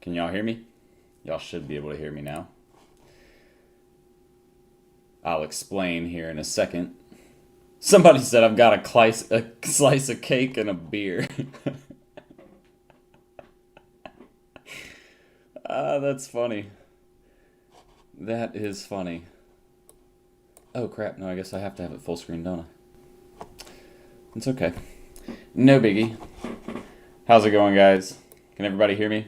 Can y'all hear me? Y'all should be able to hear me now. I'll explain here in a second. Somebody said I've got a slice of cake and a beer. That's funny. That is funny. Oh crap, no, I guess I have to have it full screen, don't I? It's okay. No biggie. How's it going, guys? Can everybody hear me?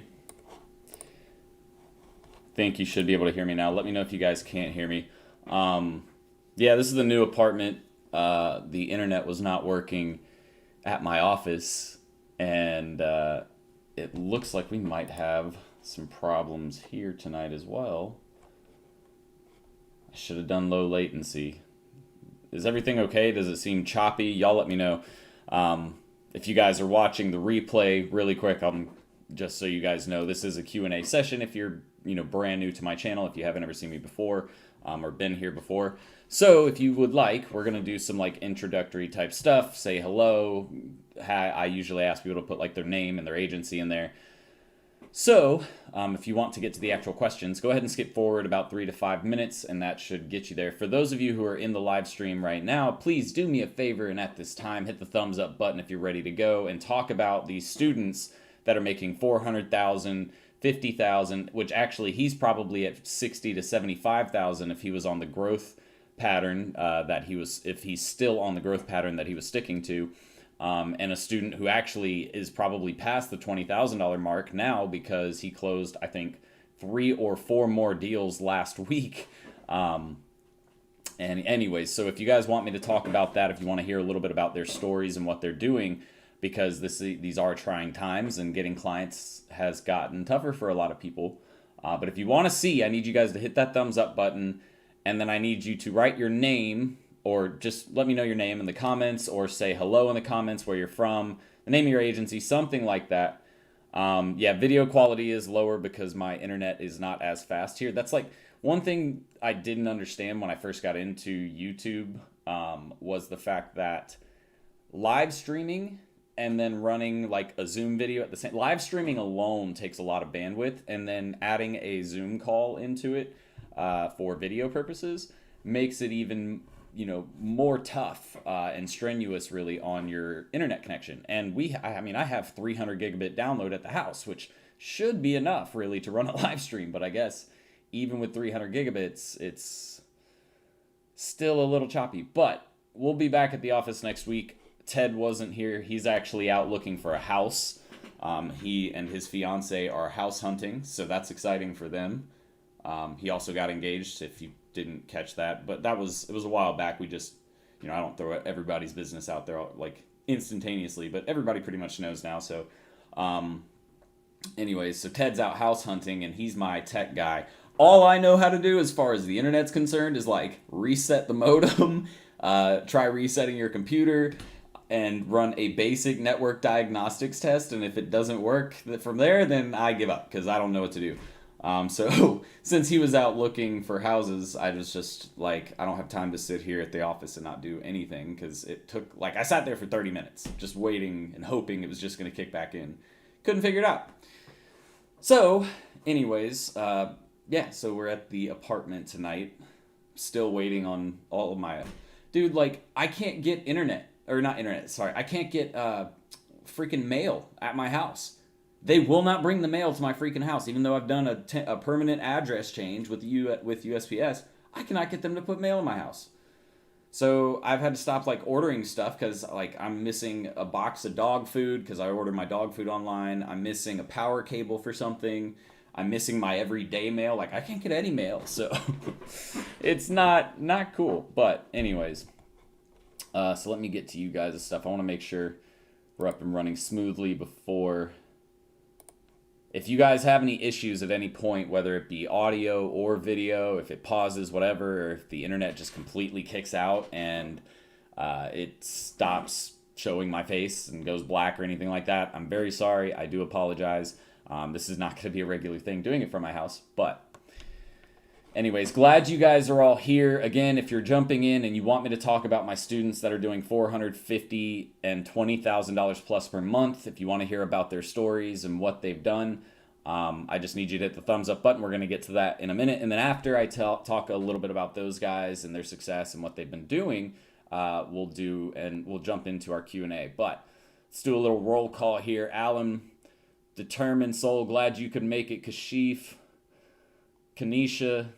Think you should be able to hear me now. Let me know if you guys can't hear me. Yeah, this is the new apartment. The internet was not working at my office, and it looks like we might have some problems here tonight as well. I should have done low latency. Is everything okay? Does it seem choppy? Y'all let me know. If you guys are watching the replay really quick, just so you guys know, this is a Q&A session if you're brand new to my channel, if you haven't ever seen me before or been here before. So if you would like, we're going to do some like introductory type stuff, say hello. I usually ask people to put like their name and their agency in there. So if you want to get to the actual questions, go ahead and skip forward about 3 to 5 minutes, and that should get you there. For those of you who are in the live stream right now, please do me a favor, and at this time, hit the thumbs up button if you're ready to go and talk about these students that are making 400,000, 50,000, which actually he's probably at 60 to 75,000 if he was on the growth pattern if he's still on the growth pattern that he was sticking to. And a student who actually is probably past the $20,000 mark now because he closed, I think, 3 or 4 more deals last week. And anyways, so if you guys want me to talk about that, if you want to hear a little bit about their stories and what they're doing, because these are trying times and getting clients has gotten tougher for a lot of people. But if you want to see, I need you guys to hit that thumbs up button, and then I need you to write your name, or just let me know your name in the comments, or say hello in the comments, where you're from, the name of your agency, something like that. Yeah, video quality is lower because my internet is not as fast here. That's like one thing I didn't understand when I first got into YouTube, was the fact that live streaming and then running like a Zoom video at the same, live streaming alone takes a lot of bandwidth, and then adding a Zoom call into it for video purposes makes it even more tough and strenuous really on your internet connection. And I have 300 gigabit download at the house, which should be enough really to run a live stream. But I guess even with 300 gigabits, it's still a little choppy. But we'll be back at the office next week. Ted wasn't here. He's actually out looking for a house. He and his fiance are house hunting, so that's exciting for them. He also got engaged, if you didn't catch that, but it was a while back. We just, I don't throw everybody's business out there like instantaneously, but everybody pretty much knows now. So anyways, so Ted's out house hunting, and he's my tech guy. All I know how to do as far as the internet's concerned is like reset the modem, try resetting your computer, and run a basic network diagnostics test. And if it doesn't work from there, then I give up because I don't know what to do. So since he was out looking for houses, I was just like, I don't have time to sit here at the office and not do anything, because it took, like, I sat there for 30 minutes just waiting and hoping it was just going to kick back in. Couldn't figure it out. So anyways, yeah, so we're at the apartment tonight, still waiting on all of my, dude, like, I can't get I can't get freaking mail at my house. They will not bring the mail to my freaking house, even though I've done a permanent address change with USPS. I cannot get them to put mail in my house. So I've had to stop like ordering stuff because like I'm missing a box of dog food because I ordered my dog food online. I'm missing a power cable for something. I'm missing my everyday mail. Like I can't get any mail, so it's not cool. But anyways, so let me get to you guys' stuff. I want to make sure we're up and running smoothly before. If you guys have any issues at any point, whether it be audio or video, if it pauses, whatever, or if the internet just completely kicks out and it stops showing my face and goes black or anything like that, I'm very sorry. I do apologize. This is not going to be a regular thing doing it from my house, but anyways, glad you guys are all here. Again, if you're jumping in and you want me to talk about my students that are doing $450,000 and $20,000 plus per month, if you want to hear about their stories and what they've done, I just need you to hit the thumbs up button. We're going to get to that in a minute. And then after I talk a little bit about those guys and their success and what they've been doing, we'll jump into our Q&A. But let's do a little roll call here. Alan, Determined Soul, glad you could make it. Kashif, Kanisha,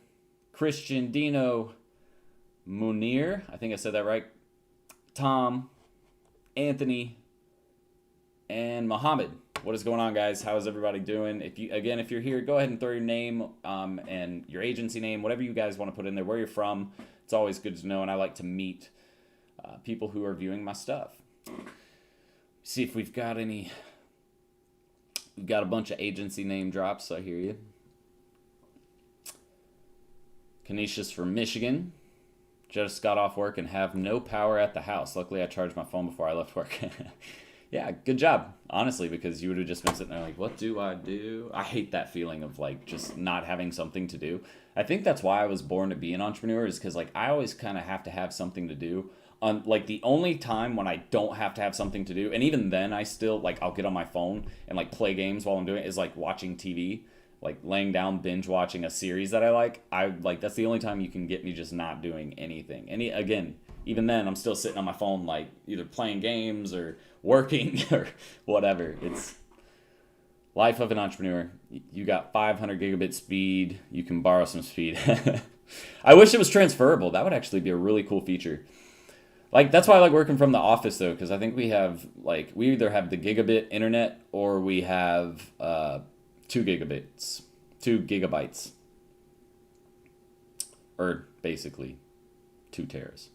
Christian, Dino, Munir, I think I said that right. Tom, Anthony, and Mohammed. What is going on, guys? How is everybody doing? If you're here, go ahead and throw your name and your agency name, whatever you guys want to put in there, where you're from. It's always good to know, and I like to meet people who are viewing my stuff. See if we've got any. We've got a bunch of agency name drops, so I hear you. Canisius from Michigan. Just got off work and have no power at the house. Luckily, I charged my phone before I left work. Yeah, good job, honestly, because you would have just been sitting there like, what do I do? I hate that feeling of like just not having something to do. I think that's why I was born to be an entrepreneur, is because like I always kind of have to have something to do. Like the only time when I don't have to have something to do, and even then I still like I'll get on my phone and like play games while I'm doing it, is like watching TV, like laying down binge watching a series that I like. That's the only time you can get me just not doing anything. Again, even then I'm still sitting on my phone like either playing games or working or whatever. It's life of an entrepreneur. You got 500 gigabit speed. You can borrow some speed. I wish it was transferable. That would actually be a really cool feature. Like, that's why I like working from the office, though, because I think we either have the gigabit internet or we have 2 gigabytes. Or basically 2 teras.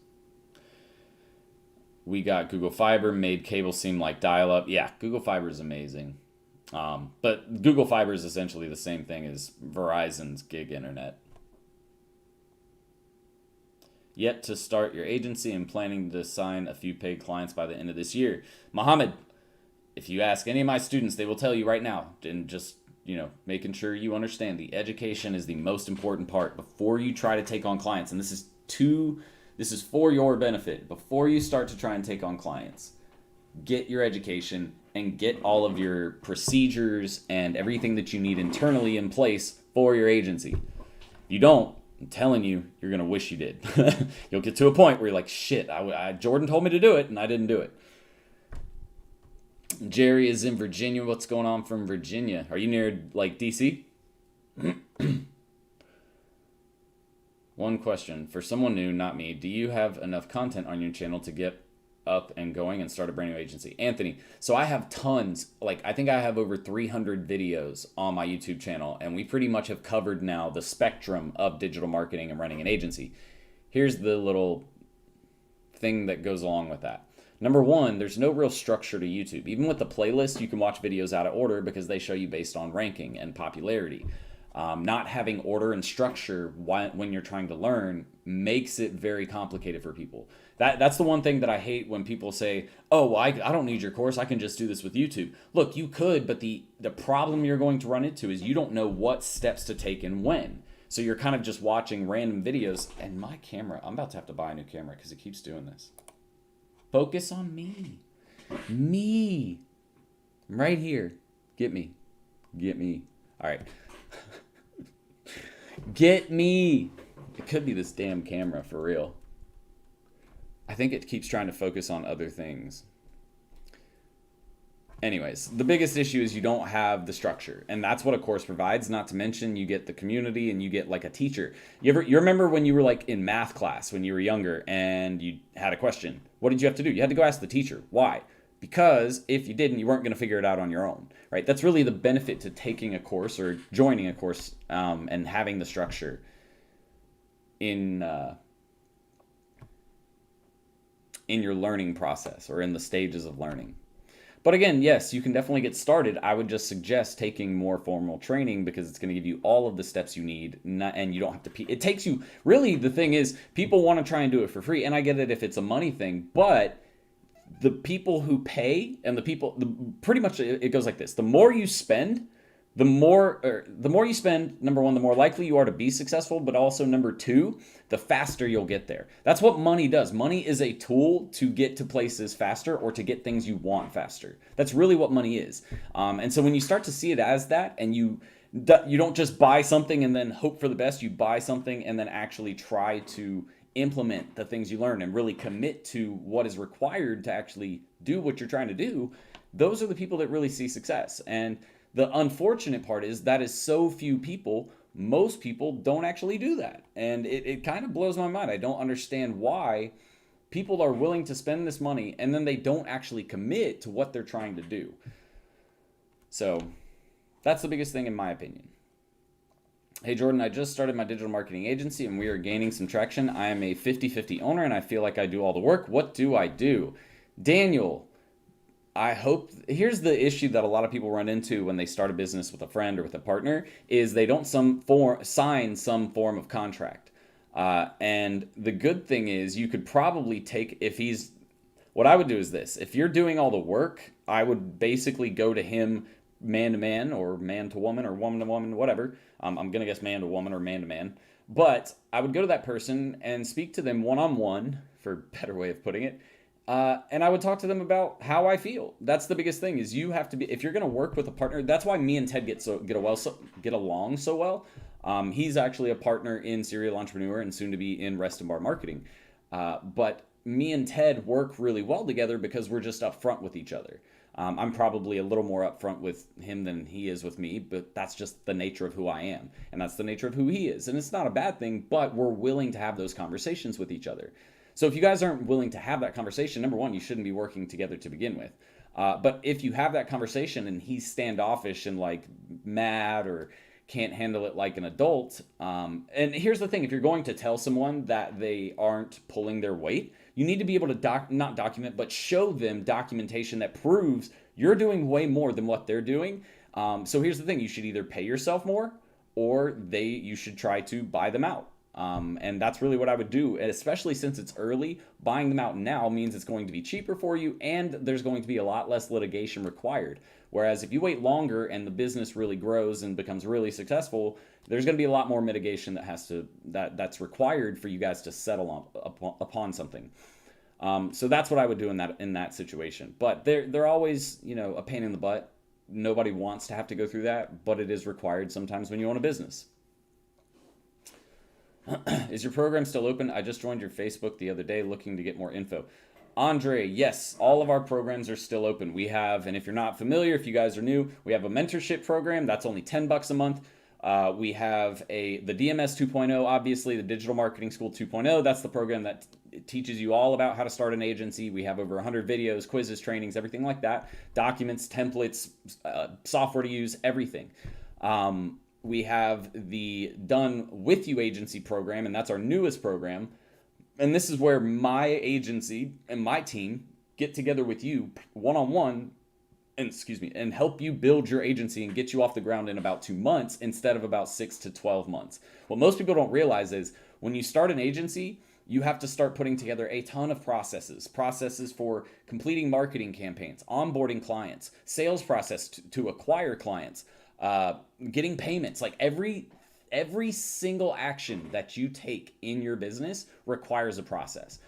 We got Google Fiber, made cable seem like dial-up. Yeah, Google Fiber is amazing. But Google Fiber is essentially the same thing as Verizon's gig internet. Yet to start your agency and planning to sign a few paid clients by the end of this year. Mohammed, if you ask any of my students, they will tell you right now, and just, making sure you understand the education is the most important part before you try to take on clients. And this is for your benefit. Before you start to try and take on clients, get your education and get all of your procedures and everything that you need internally in place for your agency. If you don't, I'm telling you, you're going to wish you did. You'll get to a point where you're like, shit, Jordan told me to do it, and I didn't do it. Jerry is in Virginia. What's going on from Virginia? Are you near, like, D.C.? One question. For someone new, not me, do you have enough content on your channel to get up and going and start a brand new agency? Anthony, so I have tons. Like, I think I have over 300 videos on my YouTube channel, and we pretty much have covered now the spectrum of digital marketing and running an agency. Here's the little thing that goes along with that. Number one, there's no real structure to YouTube. Even with the playlist, you can watch videos out of order because they show you based on ranking and popularity. Not having order and structure when you're trying to learn makes it very complicated for people. That's the one thing that I hate when people say, oh, well, I don't need your course. I can just do this with YouTube. Look, you could, but the problem you're going to run into is you don't know what steps to take and when. So you're kind of just watching random videos. And my camera, I'm about to have to buy a new camera because it keeps doing this. Focus on me. Me. I'm right here. Get me. All right. Get me. It could be this damn camera for real. I think it keeps trying to focus on other things. Anyways, the biggest issue is you don't have the structure, and that's what a course provides. Not to mention you get the community and you get like a teacher. You remember when you were like in math class when you were younger and you had a question? What did you have to do? You had to go ask the teacher. Why? Because if you didn't, you weren't going to figure it out on your own, right? That's really the benefit to taking a course or joining a course and having the structure in your learning process or in the stages of learning. But again, yes, you can definitely get started. I would just suggest taking more formal training because it's going to give you all of the steps you need, and you don't have to. It takes you. Really, the thing is, people want to try and do it for free, and I get it if it's a money thing, but the people who pay and pretty much it goes like this: the more you spend, the more you spend, number one, the more likely you are to be successful, but also number two, the faster you'll get there. That's what money does. Money is a tool to get to places faster or to get things you want faster. That's really what money is. And so when you start to see it as that, and you don't just buy something and then hope for the best, you buy something and then actually try to implement the things you learn and really commit to what is required to actually do what you're trying to do. Those are the people that really see success. And the unfortunate part is that is so few people. Most people don't actually do that. And it kind of blows my mind. I don't understand why people are willing to spend this money and then they don't actually commit to what they're trying to do. So that's the biggest thing in my opinion. Hey Jordan, I just started my digital marketing agency and we are gaining some traction. I am a 50-50 owner and I feel like I do all the work. What do I do? Daniel, here's the issue that a lot of people run into when they start a business with a friend or with a partner is they don't sign some form of contract. And the good thing is you could probably what I would do is this. If you're doing all the work, I would basically go to him man to man or man to woman or woman to woman, whatever. I'm going to guess man to woman or man to man. But I would go to that person and speak to them one-on-one, for a better way of putting it. And I would talk to them about how I feel. That's the biggest thing is you have to be, if you're going to work with a partner, that's why me and Ted get along so well. He's actually a partner in Serial Entrepreneur and soon to be in Rest and Bar Marketing. But me and Ted work really well together because we're just upfront with each other. I'm probably a little more upfront with him than he is with me, but that's just the nature of who I am. And that's the nature of who he is. And it's not a bad thing, but we're willing to have those conversations with each other. So if you guys aren't willing to have that conversation, number one, you shouldn't be working together to begin with. But if you have that conversation and he's standoffish and like mad or can't handle it like an adult, and here's the thing, if you're going to tell someone that they aren't pulling their weight, you need to be able to not document, but show them documentation that proves you're doing way more than what they're doing. So here's the thing, you should either pay yourself more or you should try to buy them out. And that's really what I would do, and especially since it's early. Buying them out now means it's going to be cheaper for you and there's going to be a lot less litigation required. Whereas if you wait longer and the business really grows and becomes really successful, there's going to be a lot more mitigation that's required for you guys to settle upon something. So that's what I would do in that situation. But they're always, a pain in the butt. Nobody wants to have to go through that, but it is required sometimes when you own a business. Is your program still open? I just joined your Facebook the other day looking to get more info. Andre, yes, all of our programs are still open. We have, and if you're not familiar, if you guys are new, we have a mentorship program. That's only $10 a month. We have the DMS 2.0, obviously, the Digital Marketing School 2.0. That's the program that teaches you all about how to start an agency. We have over 100 videos, quizzes, trainings, everything like that. Documents, templates, software to use, everything. We have the Done With You agency program, and that's our newest program. And this is where my agency and my team get together with you one-on-one and help you build your agency and get you off the ground in about 2 months instead of about 6 to 12 months. What most people don't realize is when you start an agency, you have to start putting together a ton of processes for completing marketing campaigns, onboarding clients, sales process to acquire clients, getting payments. Like every single action that you take in your business requires a process.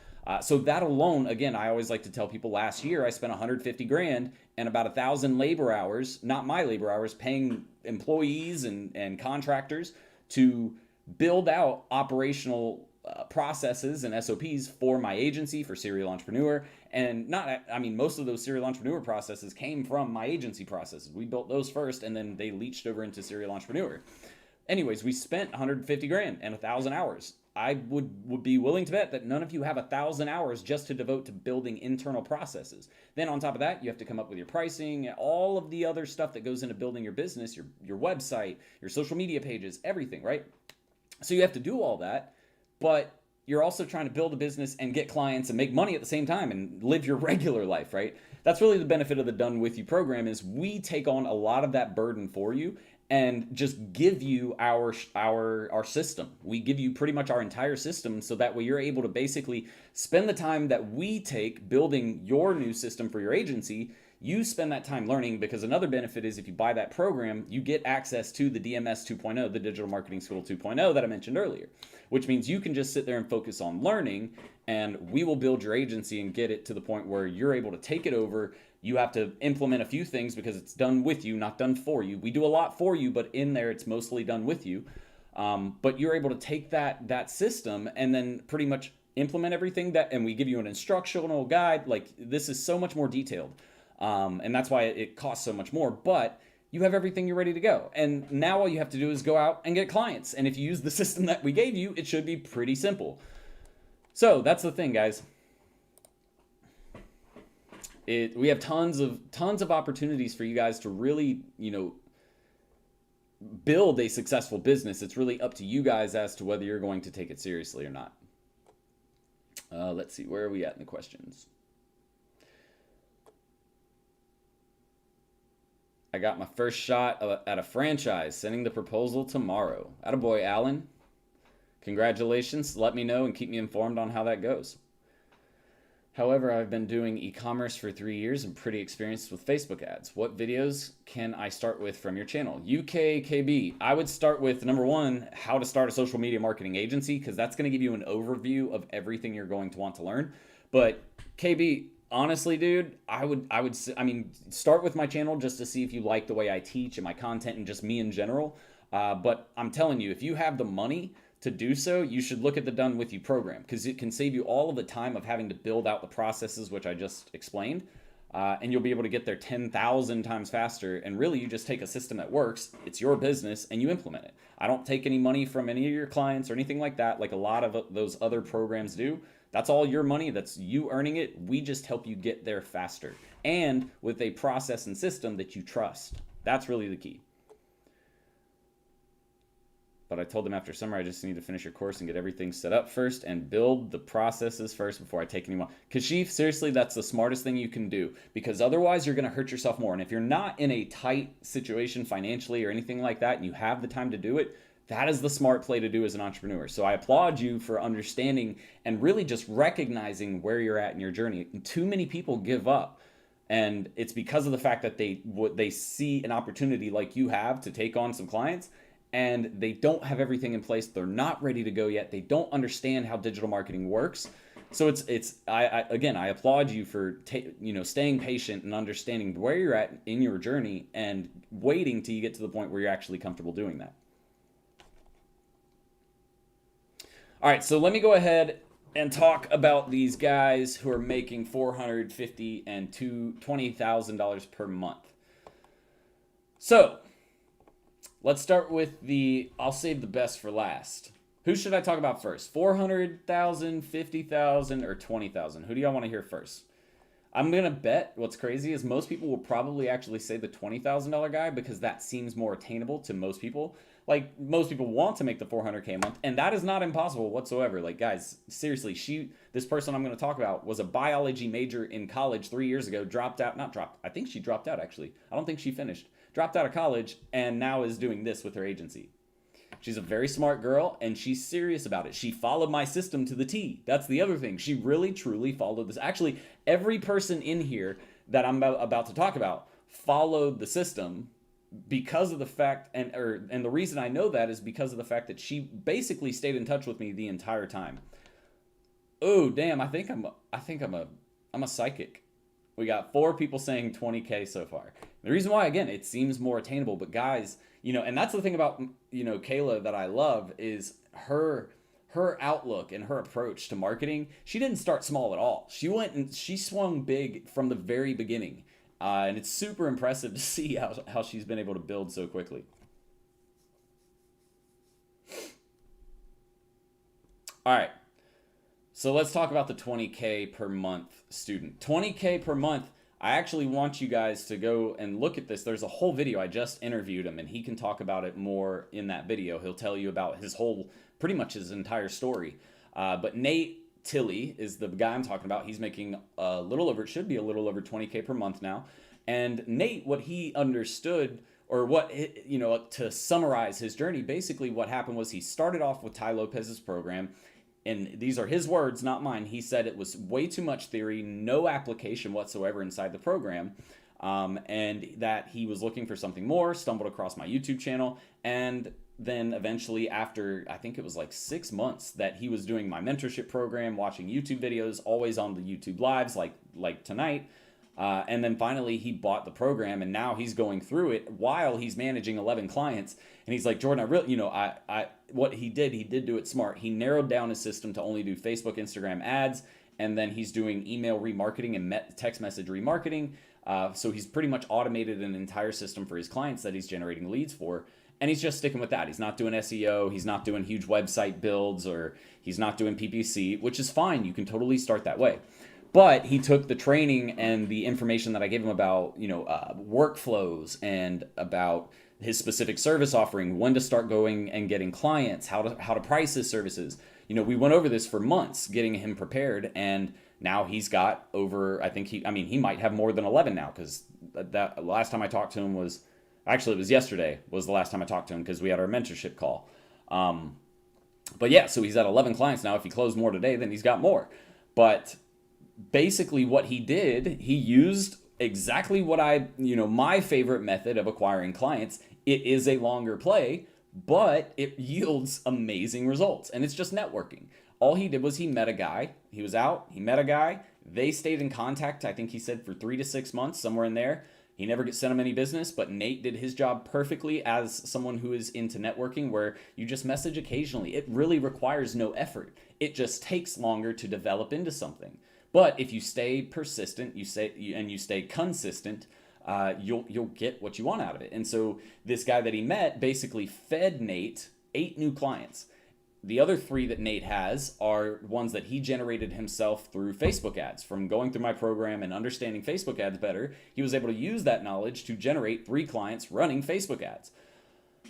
So that alone, again, I always like to tell people last year I spent 150 grand and about 1,000 labor hours, not my labor hours, paying employees and contractors to build out operational processes and SOPs for my agency, for Serial Entrepreneur. And most of those Serial Entrepreneur processes came from my agency processes. We built those first and then they leached over into Serial Entrepreneur. Anyways, we spent 150 grand and 1,000 hours. I would be willing to bet that none of you have 1,000 hours just to devote to building internal processes. Then on top of that, you have to come up with your pricing, all of the other stuff that goes into building your business, your website, your social media pages, everything, right? So you have to do all that, but you're also trying to build a business and get clients and make money at the same time and live your regular life, right? That's really the benefit of the Done With You program is we take on a lot of that burden for you and just give you our system. We give you pretty much our entire system so that way you're able to basically spend the time that we take building your new system for your agency. You spend that time learning, because another benefit is if you buy that program, you get access to the DMS 2.0, the Digital Marketing School 2.0 that I mentioned earlier, which means you can just sit there and focus on learning, and we will build your agency and get it to the point where you're able to take it over. You have to implement a few things because it's done with you, not done for you. We do a lot for you, but in there it's mostly done with you. But you're able to take that system and then pretty much implement everything and we give you an instructional guide. Like, this is so much more detailed. And that's why it costs so much more, but you have everything, you're ready to go. And now all you have to do is go out and get clients. And if you use the system that we gave you, it should be pretty simple. So that's the thing, guys. We have tons of opportunities for you guys to really, build a successful business. It's really up to you guys as to whether you're going to take it seriously or not. Let's see, where are we at in the questions? I got my first shot at a franchise, sending the proposal tomorrow. Attaboy, Alan. Congratulations. Let me know and keep me informed on how that goes. However, I've been doing e-commerce for 3 years and pretty experienced with Facebook ads. What videos can I start with from your channel? UKKB, I would start with, number one, how to start a social media marketing agency, because that's going to give you an overview of everything you're going to want to learn. But KB, honestly, dude, I mean, start with my channel just to see if you like the way I teach and my content and just me in general. But I'm telling you, if you have the money to do so, you should look at the Done With You program, because it can save you all of the time of having to build out the processes, which I just explained, and you'll be able to get there 10,000 times faster. And really, you just take a system that works, it's your business, and you implement it. I don't take any money from any of your clients or anything like that, like a lot of those other programs do. That's all your money, that's you earning it. We just help you get there faster, and with a process and system that you trust. That's really the key. But I told them after summer, I just need to finish your course and get everything set up first and build the processes first before I take any more. Kashif, seriously, that's the smartest thing you can do, because otherwise you're going to hurt yourself more. And if you're not in a tight situation financially or anything like that, and you have the time to do it, that is the smart play to do as an entrepreneur. So I applaud you for understanding and really just recognizing where you're at in your journey. Too many people give up. And it's because of the fact that they see an opportunity like you have to take on some clients, and they don't have everything in place. They're not ready to go yet. They don't understand how digital marketing works. So I applaud you for staying patient and understanding where you're at in your journey and waiting till you get to the point where you're actually comfortable doing that. All right, so let me go ahead and talk about these guys who are making $450,000 and $20,000 per month. So let's start with I'll save the best for last. Who should I talk about first? 400,000, 50,000, or 20,000? Who do y'all want to hear first? I'm going to bet what's crazy is most people will probably actually say the $20,000 guy, because that seems more attainable to most people. Like, most people want to make the 400K a month, and that is not impossible whatsoever. Like, guys, seriously, this person I'm going to talk about was a biology major in college 3 years ago, I think she dropped out, actually. I don't think she finished. Dropped out of college, and now is doing this with her agency. She's a very smart girl, and she's serious about it. She followed my system to the T. That's the other thing. She really, truly followed this. Actually, every person in here that I'm about to talk about followed the system, because of the fact, and the reason I know that is because of the fact that she basically stayed in touch with me the entire time. Oh, damn, I think I'm a psychic. We got 4 people saying 20K so far. The reason why, again, it seems more attainable, but guys, and that's the thing about, Kayla that I love is her outlook and her approach to marketing. She didn't start small at all. She swung big from the very beginning. And it's super impressive to see how she's been able to build so quickly. All right. So let's talk about the 20K per month student. 20K per month. I actually want you guys to go and look at this. There's a whole video. I just interviewed him, and he can talk about it more in that video. He'll tell you about pretty much his entire story. But Nate Tilley is the guy I'm talking about. He's making should be a little over 20K per month now. And Nate, what he understood, or to summarize his journey, basically what happened was he started off with Ty Lopez's program. And these are his words, not mine. He said it was way too much theory, no application whatsoever inside the program. and that he was looking for something more, stumbled across my YouTube channel, and then eventually, after I think it was like 6 months that he was doing my mentorship program, watching YouTube videos, always on the YouTube lives like tonight. And then finally he bought the program, and now he's going through it while he's managing 11 clients. And he's like, Jordan, I really, what he did do it smart. He narrowed down his system to only do Facebook, Instagram ads. And then he's doing email remarketing and text message remarketing. So he's pretty much automated an entire system for his clients that he's generating leads for. And he's just sticking with that. He's not doing SEO. He's not doing huge website builds, or he's not doing PPC, which is fine. You can totally start that way. But he took the training and the information that I gave him about, workflows and about his specific service offering, when to start going and getting clients, how to price his services. We went over this for months, getting him prepared, and now he's got over, he might have more than 11 now, because that last time I talked to him was, actually it was yesterday, was the last time I talked to him, because we had our mentorship call. But yeah, so he's at 11 clients now. If he closed more today, then he's got more. But basically what he did, he used exactly what my favorite method of acquiring clients. It is a longer play, but it yields amazing results. And it's just networking. All he did was he met a guy. He was out, he met a guy. They stayed in contact, I think he said, for 3 to 6 months, somewhere in there. He never sent him any business, but Nate did his job perfectly as someone who is into networking, where you just message occasionally. It really requires no effort. It just takes longer to develop into something. But if you stay persistent, you stay consistent, you'll get what you want out of it. And so this guy that he met basically fed Nate 8 new clients. The other 3 that Nate has are ones that he generated himself through Facebook ads. From going through my program and understanding Facebook ads better, he was able to use that knowledge to generate 3 clients running Facebook ads.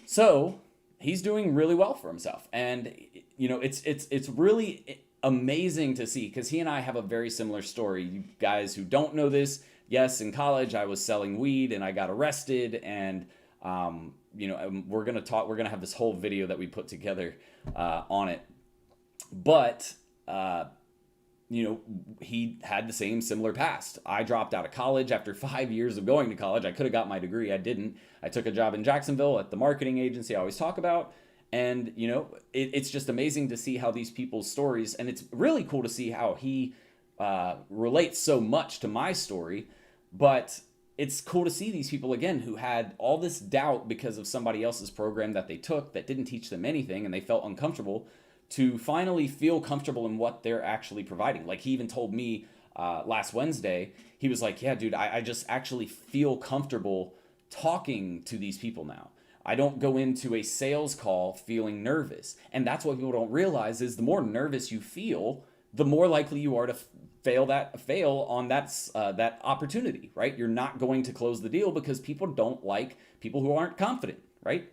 So he's doing really well for himself. And it's really amazing to see, because he and I have a very similar story. You guys who don't know this, yes, in college I was selling weed and I got arrested, and we're gonna have this whole video that we put together on it. But he had the similar past. I dropped out of college after 5 years of going to college. I could have got my degree. I didn't. I took a job in Jacksonville at the marketing agency I always talk about. And, it's just amazing to see how these people's stories, and it's really cool to see how he relates so much to my story. But it's cool to see these people, again, who had all this doubt because of somebody else's program that they took that didn't teach them anything, and they felt uncomfortable, to finally feel comfortable in what they're actually providing. Like, he even told me last Wednesday, he was like, yeah, dude, I just actually feel comfortable talking to these people now. I don't go into a sales call feeling nervous. And that's what people don't realize, is the more nervous you feel, the more likely you are to fail on that opportunity, right? You're not going to close the deal because people don't like people who aren't confident, right?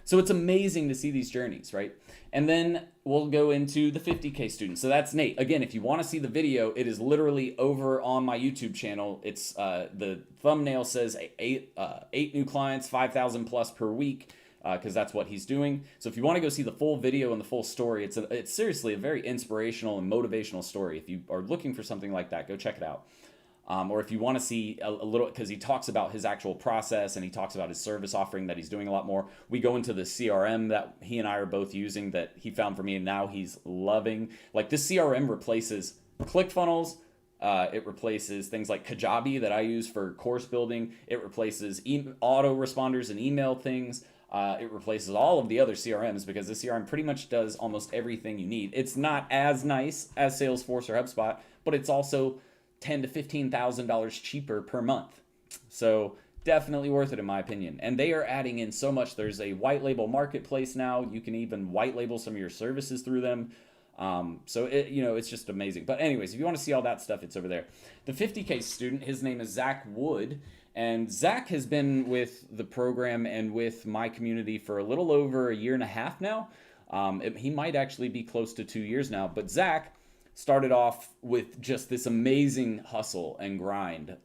So it's amazing to see these journeys, right? And then we'll go into the 50K student. So that's Nate. Again, if you want to see the video, it is literally over on my YouTube channel. It's the thumbnail says eight new clients, 5,000 plus per week, because that's what he's doing. So if you want to go see the full video and the full story, it's seriously a very inspirational and motivational story. If you are looking for something like that, go check it out. Or if you want to see a little, because he talks about his actual process and he talks about his service offering that he's doing a lot more. We go into the CRM that he and I are both using that he found for me, and now he's loving. Like, this CRM replaces ClickFunnels. It replaces things like Kajabi that I use for course building. It replaces autoresponders and email things. It replaces all of the other CRMs, because the CRM pretty much does almost everything you need. It's not as nice as Salesforce or HubSpot, but it's also $10,000 to $15,000 cheaper per month. So definitely worth it, in my opinion. And they are adding in so much. There's a white label marketplace now. You can even white label some of your services through them. So it's just amazing. But anyways, if you want to see all that stuff, it's over there. The 50K student, his name is Zach Wood. And Zach has been with the program and with my community for a little over a year and a half now. He might actually be close to 2 years now. But Zach started off with just this amazing hustle and grind.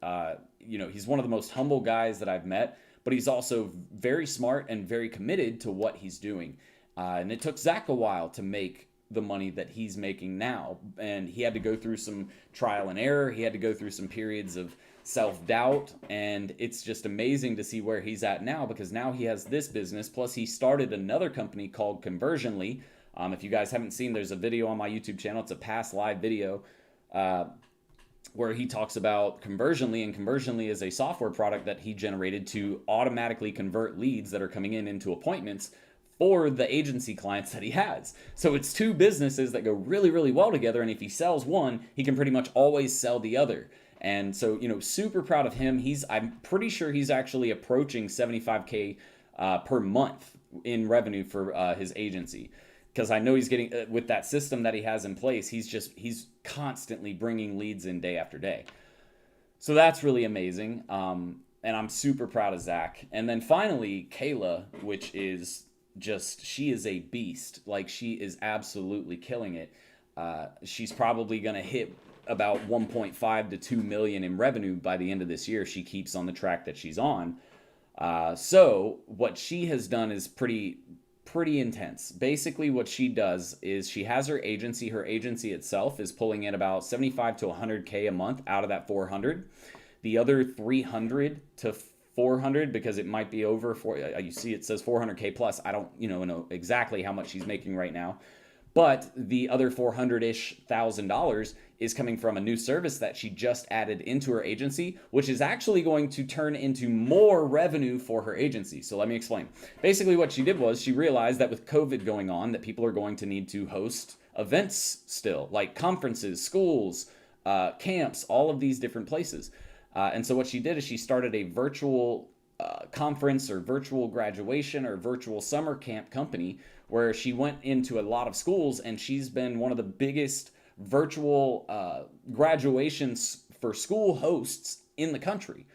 He's one of the most humble guys that I've met, but he's also very smart and very committed to what he's doing. And it took Zach a while to make the money that he's making now. And he had to go through some trial and error. He had to go through some periods of self-doubt, and it's just amazing to see where he's at now, because now he has this business, plus he started another company called Conversionly. If you guys haven't seen, there's a video on my YouTube channel. It's a past live video where he talks about Conversionly, and Conversionly is a software product that he generated to automatically convert leads that are coming in into appointments for the agency clients that he has. So it's two businesses that go really, really well together, and if he sells one, he can pretty much always sell the other. And so, super proud of him. I'm pretty sure he's actually approaching 75K per month in revenue for his agency. Because I know he's getting, with that system that he has in place, he's constantly bringing leads in day after day. So that's really amazing. And I'm super proud of Zach. And then finally, Kayla, which is she is a beast. Like, she is absolutely killing it. She's probably going to hit about 1.5 to 2 million in revenue by the end of this year. She keeps on the track that she's on. So what she has done is pretty intense. Basically what she does is she has her agency. Her agency itself is pulling in about 75 to 100K a month out of that 400. The other 300 to 400, because it might be over you see it says 400K plus. I don't know exactly how much she's making right now. But the other $400-ish thousand is coming from a new service that she just added into her agency, which is actually going to turn into more revenue for her agency. So let me explain. Basically what she did was she realized that with COVID going on, that people are going to need to host events still, like conferences, schools, camps, all of these different places. And so what she did is she started a virtual conference or virtual graduation or virtual summer camp company, where she went into a lot of schools, and she's been one of the biggest virtual graduations for school hosts in the country.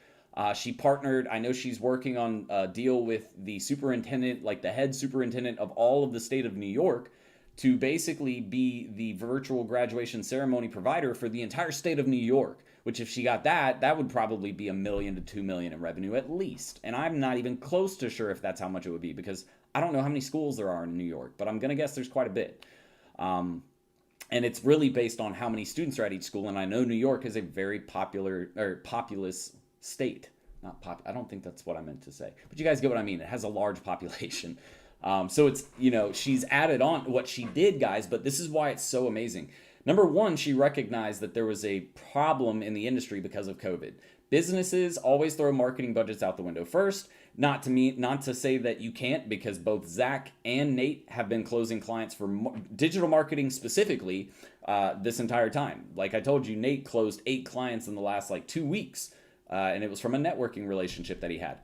She partnered, I know she's working on a deal with the superintendent, like the head superintendent of all of the state of New York, to basically be the virtual graduation ceremony provider for the entire state of New York, which if she got that would probably be $1 million to $2 million in revenue at least. And I'm not even close to sure if that's how much it would be, because I don't know how many schools there are in New York, but I'm going to guess there's quite a bit. And it's really based on how many students are at each school. And I know New York is a very populous state. I don't think that's what I meant to say, but you guys get what I mean. It has a large population. So it's, she's added on what she did, guys, but this is why it's so amazing. Number one, she recognized that there was a problem in the industry because of COVID. Businesses always throw marketing budgets out the window first. Not to say that you can't, because both Zach and Nate have been closing clients for digital marketing specifically this entire time. Like I told you, Nate closed 8 clients in the last 2 weeks, and it was from a networking relationship that he had.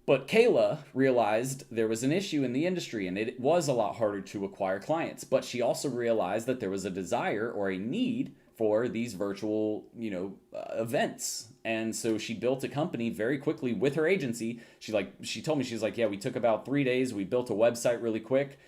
But Kayla realized there was an issue in the industry, and it was a lot harder to acquire clients. But she also realized that there was a desire or a need for these virtual, events. And so she built a company very quickly with her agency. She told me, she's like, yeah, we took about 3 days. We built a website really quick,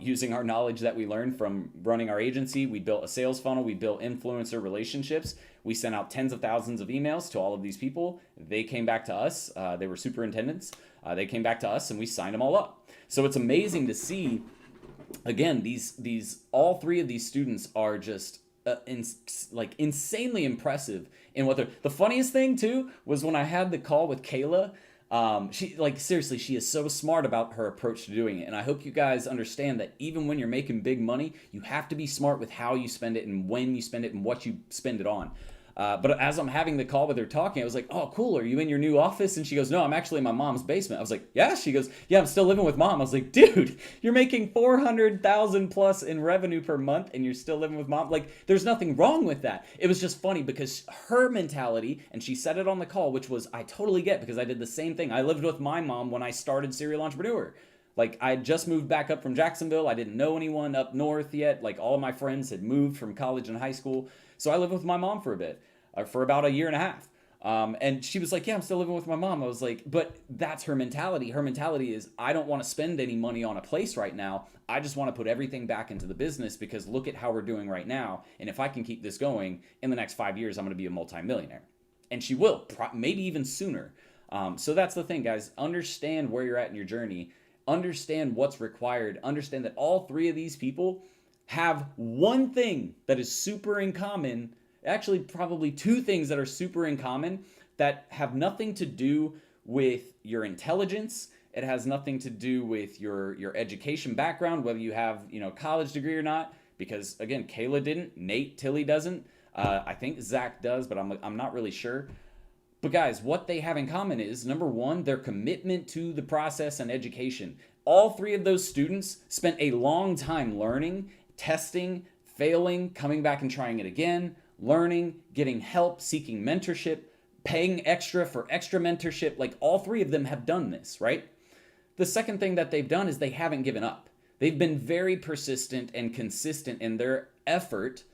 using our knowledge that we learned from running our agency. We built a sales funnel. We built influencer relationships. We sent out tens of thousands of emails to all of these people. They came back to us. They were superintendents. They came back to us, and we signed them all up. So it's amazing to see, again, all 3 of these students are just insanely impressive in what they're. The funniest thing too was when I had the call with Kayla. She seriously, she is so smart about her approach to doing it. And I hope you guys understand that even when you're making big money, you have to be smart with how you spend it and when you spend it and what you spend it on. But as I'm having the call with her talking, I was like, oh, cool. Are you in your new office? And she goes, no, I'm actually in my mom's basement. I was like, yeah. She goes, yeah, I'm still living with mom. I was like, dude, you're making 400,000 plus in revenue per month and you're still living with mom. There's nothing wrong with that. It was just funny because her mentality, and she said it on the call, which was, I totally get, because I did the same thing. I lived with my mom when I started Serial Entrepreneur. I had just moved back up from Jacksonville. I didn't know anyone up north yet. All of my friends had moved from college and high school. So I lived with my mom for a bit, for about a year and a half. And she was like, yeah, I'm still living with my mom. I was like, but that's her mentality. Her mentality is, I don't want to spend any money on a place right now. I just want to put everything back into the business, because look at how we're doing right now. And if I can keep this going, in the next 5 years, I'm going to be a multimillionaire. And she will, maybe even sooner. So that's the thing, guys. Understand where you're at in your journey. Understand what's required. Understand that all 3 of these people have one thing that is super in common, Actually, probably two things that are super in common that have nothing to do with your intelligence. It has nothing to do with your education background, whether you have, a college degree or not. Because again, Kayla didn't, Nate, Tilley doesn't. I think Zach does, but I'm not really sure. But guys, what they have in common is, number one, their commitment to the process and education. All three of those students spent a long time learning, testing, failing, coming back and trying it again, learning, getting help, seeking mentorship, paying extra for extra mentorship. Like, all three of them have done this, right? The second thing that they've done is they haven't given up. They've been very persistent and consistent in their effort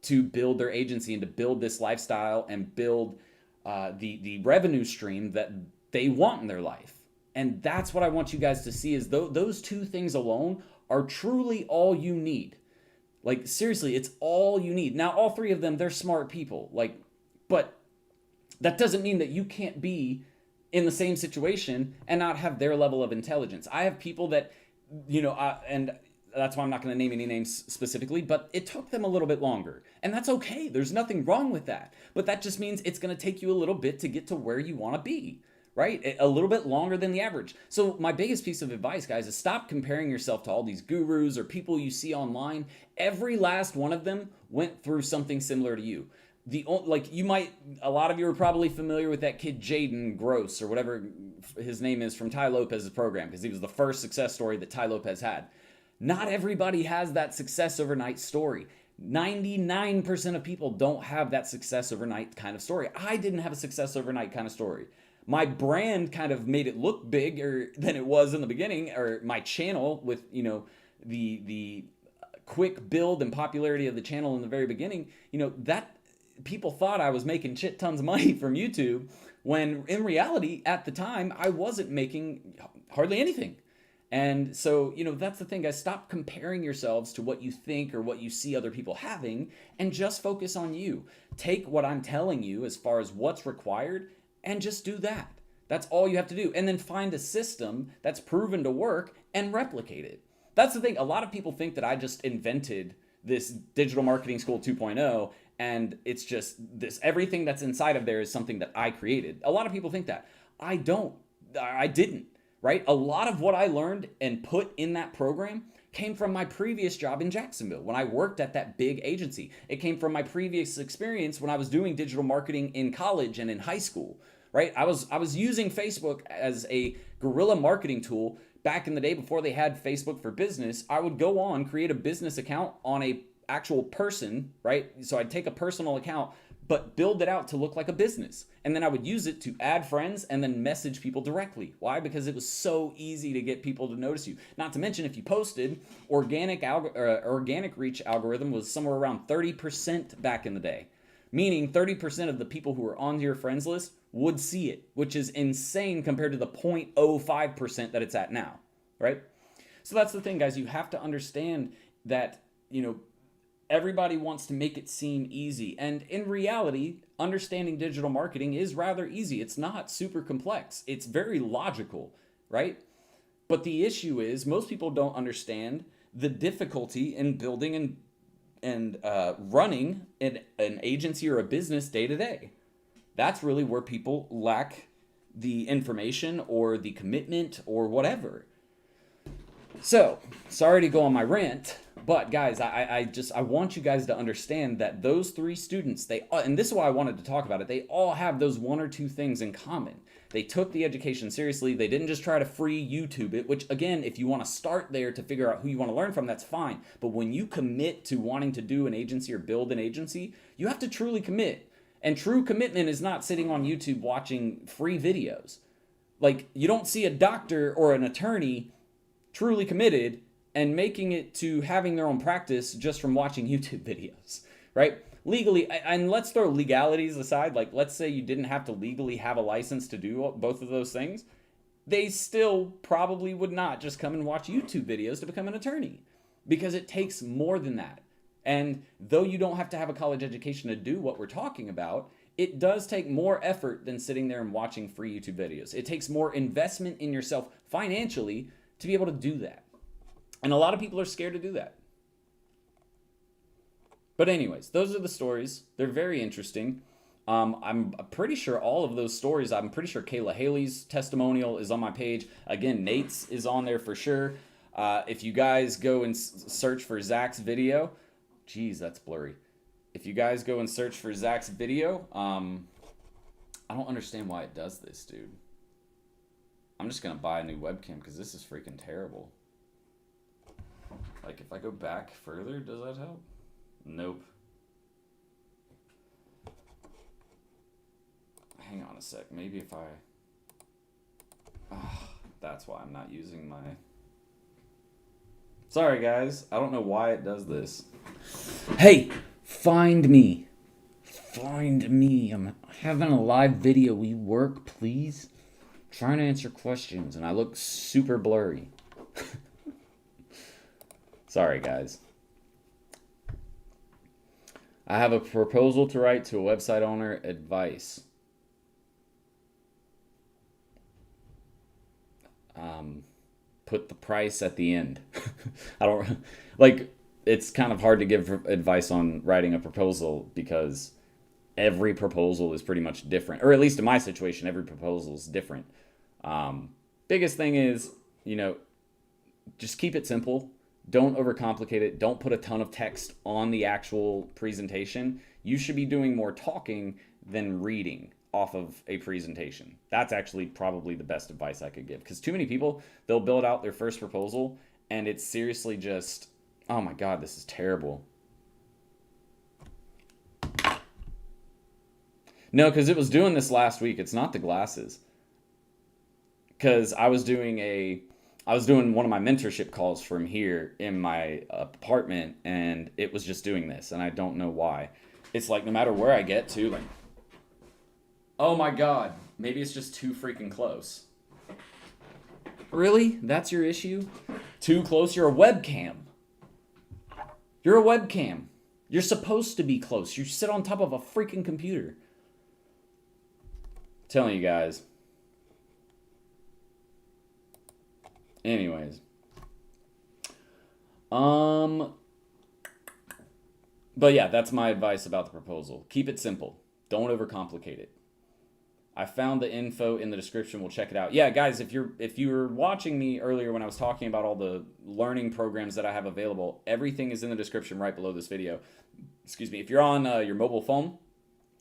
to build their agency and to build this lifestyle and build the revenue stream that they want in their life. And that's what I want you guys to see, is those two things alone are truly all you need. Like, seriously, it's all you need. Now, all three of them, they're smart people. Like, but that doesn't mean that you can't be in the same situation and not have their level of intelligence. I have people that, and that's why I'm not going to name any names specifically, but it took them a little bit longer. And that's okay. There's nothing wrong with that. But that just means it's going to take you a little bit to get to where you want to be, right? A little bit longer than the average. So my biggest piece of advice, guys, is stop comparing yourself to all these gurus or people you see online. Every last one of them went through something similar to you. A lot of you are probably familiar with that kid Jaden Gross or whatever his name is from Ty Lopez's program, because he was the first success story that Ty Lopez had. Not everybody has that success overnight story. 99% of people don't have that success overnight kind of story. I didn't have a success overnight kind of story. My brand kind of made it look bigger than it was in the beginning, or my channel with, the quick build and popularity of the channel in the very beginning, that people thought I was making shit tons of money from YouTube, when in reality, at the time, I wasn't making hardly anything. And so, that's the thing, guys. Stop comparing yourselves to what you think or what you see other people having, and just focus on you. Take what I'm telling you as far as what's required and just do that. That's all you have to do. And then find a system that's proven to work and replicate it. That's the thing. A lot of people think that I just invented this digital marketing school 2.0, and it's just this, everything that's inside of there is something that I created. A lot of people think that. I didn't, right? A lot of what I learned and put in that program came from my previous job in Jacksonville when I worked at that big agency. It came from my previous experience when I was doing digital marketing in college and in high school, right? I was using Facebook as a guerrilla marketing tool back in the day before they had Facebook for Business. I would go on, create a business account on a actual person, right? So I'd take a personal account, but build it out to look like a business. And then I would use it to add friends and then message people directly. Why? Because it was so easy to get people to notice you. Not to mention, if you posted, organic reach algorithm was somewhere around 30% back in the day. Meaning 30% of the people who were on your friends list would see it, which is insane compared to the 0.05% that it's at now, right? So that's the thing, guys. You have to understand that, everybody wants to make it seem easy. And in reality, understanding digital marketing is rather easy. It's not super complex. It's very logical, right? But the issue is most people don't understand the difficulty in building and running an agency or a business day to day. That's really where people lack the information or the commitment or whatever. So, sorry to go on my rant, but guys, I want you guys to understand that those three students, and this is why I wanted to talk about it, they all have those one or two things in common. They took the education seriously. They didn't just try to free YouTube it, which again, if you want to start there to figure out who you want to learn from, that's fine. But when you commit to wanting to do an agency or build an agency, you have to truly commit. And true commitment is not sitting on YouTube watching free videos. Like, you don't see a doctor or an attorney truly committed and making it to having their own practice just from watching YouTube videos, right? Legally, and let's throw legalities aside. Like, let's say you didn't have to legally have a license to do both of those things. They still probably would not just come and watch YouTube videos to become an attorney, because it takes more than that. And though you don't have to have a college education to do what we're talking about, it does take more effort than sitting there and watching free YouTube videos. It takes more investment in yourself financially to be able to do that. And a lot of people are scared to do that. But anyways, those are the stories. They're very interesting. I'm pretty sure all of those stories, I'm pretty sure Kayla Haley's testimonial is on my page. Again, Nate's is on there for sure. If you guys go and search for Zach's video, geez, that's blurry. If you guys go and search for Zach's video, I don't understand why it does this, dude. I'm just going to buy a new webcam because this is freaking terrible. Like, if I go back further, does that help? Nope. Hang on a sec. Maybe if I... that's why I'm not using my... Sorry, guys. I don't know why it does this. Hey, find me. Find me. I'm having a live video. Will you work, please? I'm trying to answer questions, and I look super blurry. Sorry, guys. I have a proposal to write to a website owner. Advice. Put the price at the end. I don't like. It's kind of hard to give advice on writing a proposal because every proposal is pretty much different, or at least in my situation, every proposal is different. Biggest thing is, just keep it simple. Don't overcomplicate it. Don't put a ton of text on the actual presentation. You should be doing more talking than reading off of a presentation. That's actually probably the best advice I could give, because too many people, they'll build out their first proposal and it's seriously just, oh my God, this is terrible. No, because it was doing this last week. It's not the glasses. Because I was doing one of my mentorship calls from here in my apartment, and it was just doing this, and I don't know why. It's like no matter where I get to, like, oh my God, maybe it's just too freaking close. Really? That's your issue? Too close? You're a webcam. You're a webcam. You're supposed to be close. You sit on top of a freaking computer. I'm telling you guys. Anyways. But yeah, that's my advice about the proposal. Keep it simple. Don't overcomplicate it. I found the info in the description. We'll check it out. Yeah, guys, if you were watching me earlier when I was talking about all the learning programs that I have available, everything is in the description right below this video. Excuse me. If you're on your mobile phone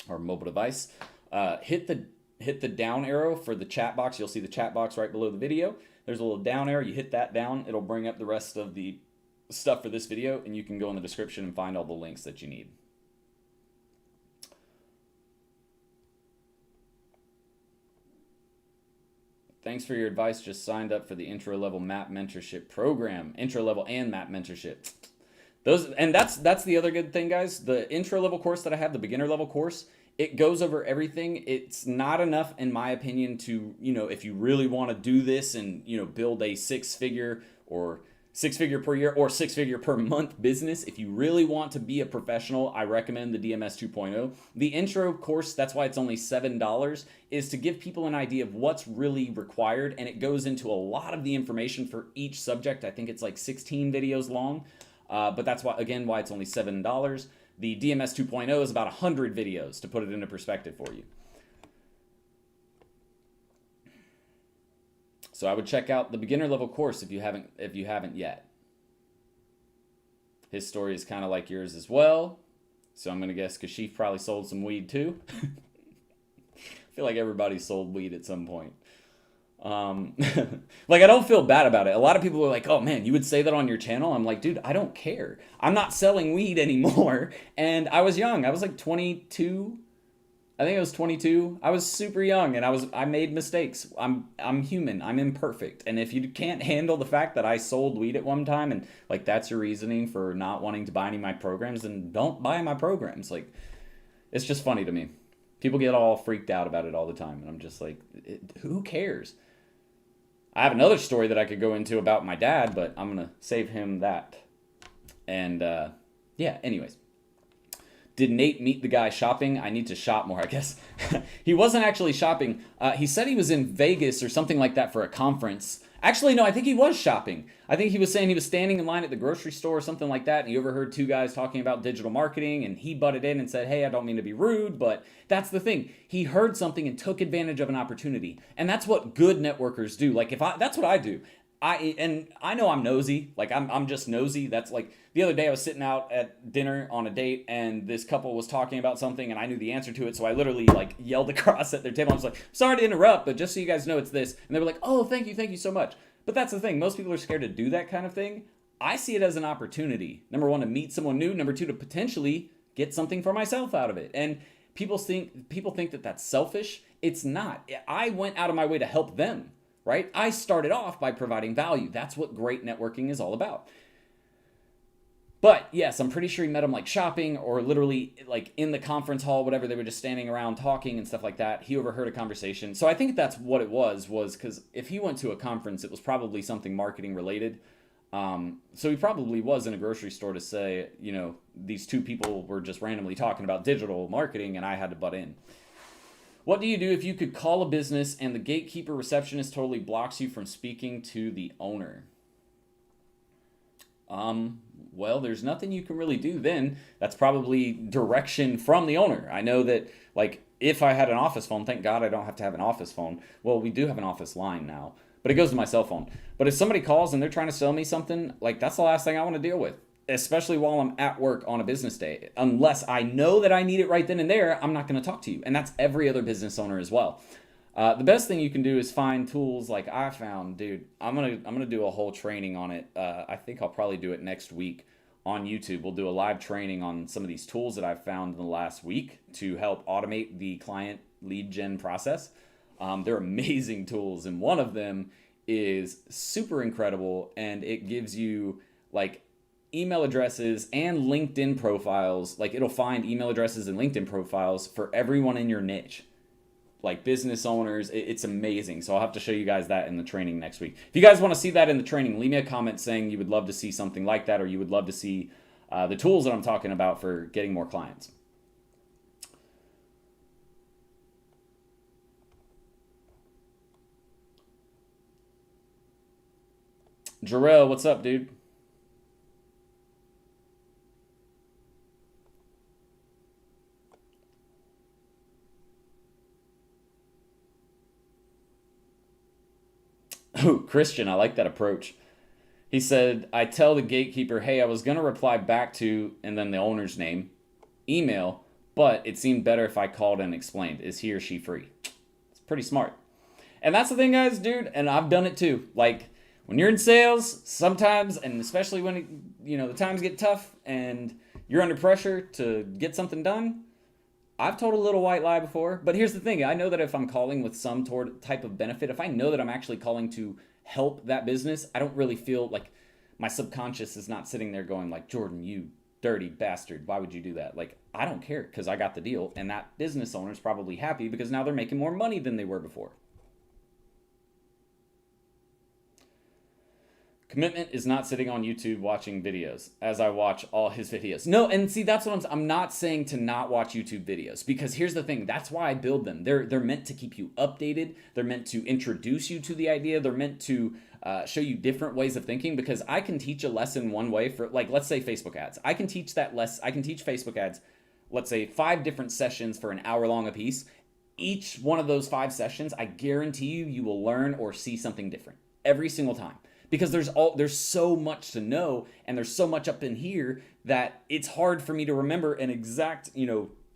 or mobile device, hit the down arrow for the chat box. You'll see the chat box right below the video. There's a little down arrow. You hit that down. It'll bring up the rest of the stuff for this video, and you can go in the description and find all the links that you need. Thanks for your advice. Just signed up for the intro level map mentorship program. Intro level and map mentorship. That's the other good thing, guys. The intro level course that I have, the beginner level course, it goes over everything. It's not enough, in my opinion, to, if you really want to do this and, build a six-figure per year or six-figure per month business. If you really want to be a professional, I recommend the DMS 2.0. The intro course, that's why it's only $7, is to give people an idea of what's really required, and it goes into a lot of the information for each subject. I think it's like 16 videos long, but that's why it's only $7. The DMS 2.0 is about 100 videos, to put it into perspective for you. So I would check out the beginner level course if you haven't yet. His story is kind of like yours as well. So I'm going to guess Kashif probably sold some weed too. I feel like everybody sold weed at some point. Like, I don't feel bad about it. A lot of people are like, oh man, you would say that on your channel? I'm like, dude, I don't care. I'm not selling weed anymore. And I was young. I was like 22. I think I was 22. I was super young, and I made mistakes. I'm human. I'm imperfect. And if you can't handle the fact that I sold weed at one time, and like that's your reasoning for not wanting to buy any of my programs, then don't buy my programs. Like, it's just funny to me. People get all freaked out about it all the time, and I'm just like, who cares? I have another story that I could go into about my dad, but I'm going to save him that. And yeah, anyways. Did Nate meet the guy shopping? I need to shop more, I guess. He wasn't actually shopping. He said he was in Vegas or something like that for a conference Actually, no, I think he was shopping. I think he was saying he was standing in line at the grocery store or something like that, and he overheard two guys talking about digital marketing, and he butted in and said, hey, I don't mean to be rude, but that's the thing. He heard something and took advantage of an opportunity. And that's what good networkers do. Like, that's what I do. I know I'm nosy. Like, I'm just nosy. That's like the other day I was sitting out at dinner on a date, and this couple was talking about something, and I knew the answer to it, so I literally like yelled across at their table. I was like, sorry to interrupt, but just so you guys know, it's this. And they were like, oh, thank you so much. But that's the thing. Most people are scared to do that kind of thing. I see it as an opportunity. Number one, to meet someone new. Number two, to potentially get something for myself out of it. And people think that that's selfish. It's not. I went out of my way to help them. Right? I started off by providing value. That's what great networking is all about. But yes, I'm pretty sure he met him like shopping or literally like in the conference hall, whatever. They were just standing around talking and stuff like that. He overheard a conversation. So I think that's what it was because if he went to a conference, it was probably something marketing related. So he probably was in a grocery store to say, these two people were just randomly talking about digital marketing and I had to butt in. What do you do if you could call a business and the gatekeeper receptionist totally blocks you from speaking to the owner? Well, there's nothing you can really do then. That's probably direction from the owner. I know that, like, if I had an office phone, thank God I don't have to have an office phone. Well, we do have an office line now, but it goes to my cell phone. But if somebody calls and they're trying to sell me something, like, that's the last thing I want to deal with. Especially while I'm at work on a business day. Unless I know that I need it right then and there, I'm not going to talk to you. And that's every other business owner as well. The best thing you can do is find tools like I found, dude. I'm gonna do a whole training on it. I think I'll probably do it next week on YouTube. We'll do a live training on some of these tools that I've found in the last week to help automate the client lead gen process. They're amazing tools, and one of them is super incredible, and it gives you like email addresses and LinkedIn profiles. Like, it'll find email addresses and LinkedIn profiles for everyone in your niche, like business owners. It's amazing. So I'll have to show you guys that in the training next week. If you guys want to see that in the training, leave me a comment saying you would love to see something like that, or you would love to see the tools that I'm talking about for getting more clients. Jarrell, what's up, dude? Oh, Christian, I like that approach. He said, I tell the gatekeeper, hey, I was going to reply back to, and then the owner's name, email, but it seemed better if I called and explained. Is he or she free? It's pretty smart. And that's the thing, guys, dude, and I've done it too. Like, when you're in sales, sometimes, and especially when, the times get tough and you're under pressure to get something done, I've told a little white lie before, but here's the thing. I know that if I'm calling with some type of benefit, if I know that I'm actually calling to help that business, I don't really feel like my subconscious is not sitting there going like, Jordan, you dirty bastard, why would you do that? Like, I don't care because I got the deal, and that business owner's probably happy because now they're making more money than they were before. Commitment is not sitting on YouTube watching videos, as I watch all his videos. No, and see, that's what I'm not saying to not watch YouTube videos, because here's the thing, that's why I build them. They're meant to keep you updated. They're meant to introduce you to the idea. They're meant to show you different ways of thinking, because I can teach a lesson one way for, like, let's say Facebook ads. I can teach Facebook ads, let's say 5 different sessions for an hour long a piece. Each one of those 5 sessions, I guarantee you will learn or see something different every single time. Because there's so much to know, and there's so much up in here that it's hard for me to remember an exact,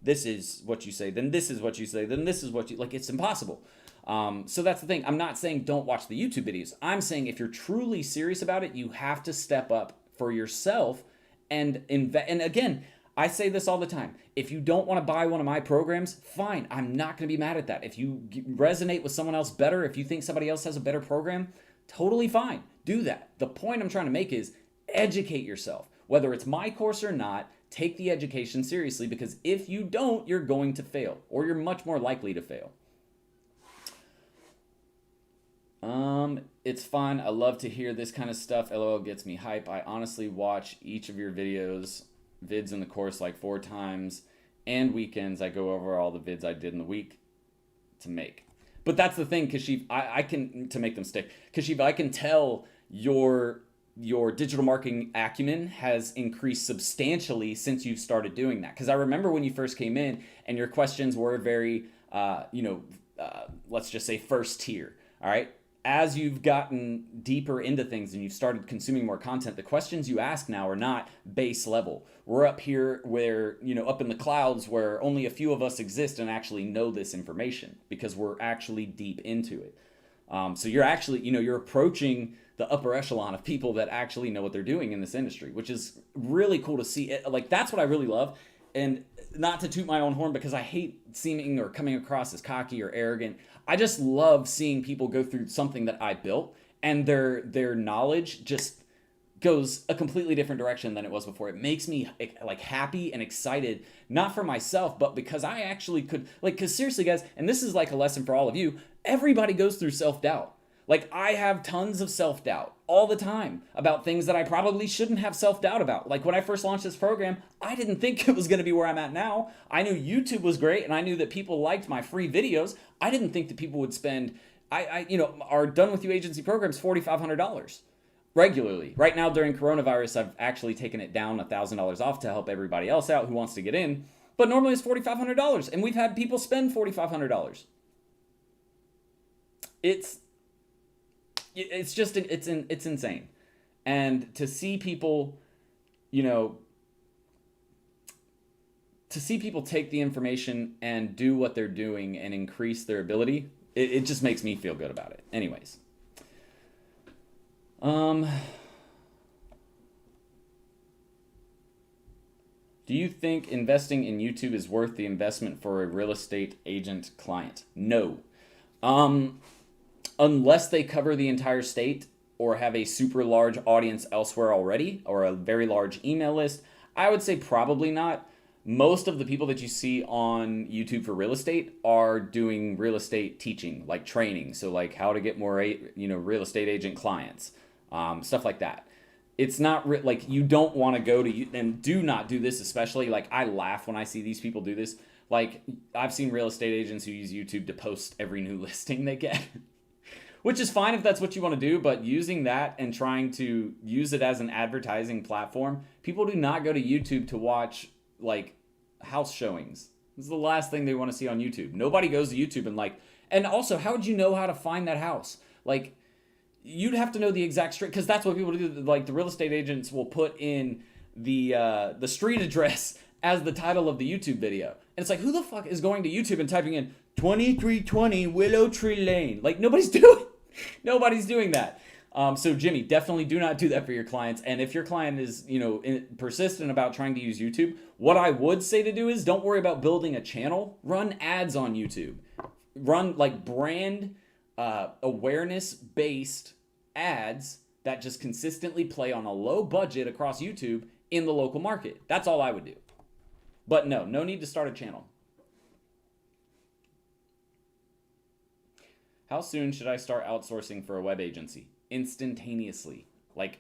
this is what you say, then this is what you say, then this is what you, like, it's impossible. So that's the thing. I'm not saying don't watch the YouTube videos. I'm saying if you're truly serious about it, you have to step up for yourself and invest. And again, I say this all the time. If you don't want to buy one of my programs, fine. I'm not going to be mad at that. If you resonate with someone else better, if you think somebody else has a better program, totally fine. Do that. The point I'm trying to make is educate yourself. Whether it's my course or not, take the education seriously, because if you don't, you're going to fail, or you're much more likely to fail. It's fun. I love to hear this kind of stuff. LOL gets me hype. I honestly watch each of your vids in the course like 4 times, and weekends I go over all the vids I did in the week to make. But that's the thing, Kashiv, I can, to make them stick, Kashiv, I can tell your digital marketing acumen has increased substantially since you've started doing that. Because I remember when you first came in and your questions were very, let's just say first tier. All right. As you've gotten deeper into things and you've started consuming more content, the questions you ask now are not base level. We're up here where, up in the clouds where only a few of us exist and actually know this information because we're actually deep into it. So you're actually, you're approaching the upper echelon of people that actually know what they're doing in this industry, which is really cool to see. Like, that's what I really love. And not to toot my own horn because I hate seeming or coming across as cocky or arrogant. I just love seeing people go through something that I built and their knowledge just goes a completely different direction than it was before. It makes me like happy and excited, not for myself, but because I actually could, because seriously guys, and this is like a lesson for all of you, everybody goes through self-doubt. Like, I have tons of self-doubt all the time about things that I probably shouldn't have self-doubt about. Like, when I first launched this program, I didn't think it was going to be where I'm at now. I knew YouTube was great, and I knew that people liked my free videos. I didn't think that people would spend, our Done With You agency programs, $4,500 regularly. Right now, during coronavirus, I've actually taken it down $1,000 off to help everybody else out who wants to get in. But normally it's $4,500, and we've had people spend $4,500. It's just, it's insane. And to see people, to see people take the information and do what they're doing and increase their ability, it just makes me feel good about it. Anyways. Do you think investing in YouTube is worth the investment for a real estate agent client? No. Unless they cover the entire state or have a super large audience elsewhere already or a very large email list, I would say probably not. Most of the people that you see on YouTube for real estate are doing real estate teaching, like training. So like how to get more, real estate agent clients, stuff like that. It's not like you don't want to go to, and do not do this, especially like I laugh when I see these people do this. Like, I've seen real estate agents who use YouTube to post every new listing they get. Which is fine if that's what you want to do, but using that and trying to use it as an advertising platform, people do not go to YouTube to watch like house showings. This is the last thing they want to see on YouTube. Nobody goes to YouTube and also, how would you know how to find that house? Like, you'd have to know the exact street, because that's what people do. Like, the real estate agents will put in the street address as the title of the YouTube video. And it's like, who the fuck is going to YouTube and typing in 2320 Willow Tree Lane? Like, nobody's doing that. So Jimmy, definitely do not do that for your clients. And if your client is, persistent about trying to use YouTube, what I would say to do is don't worry about building a channel. Run ads on YouTube. Run like brand awareness-based ads that just consistently play on a low budget across YouTube in the local market. That's all I would do. But no need to start a channel. How soon should I start outsourcing for a web agency? Instantaneously. Like,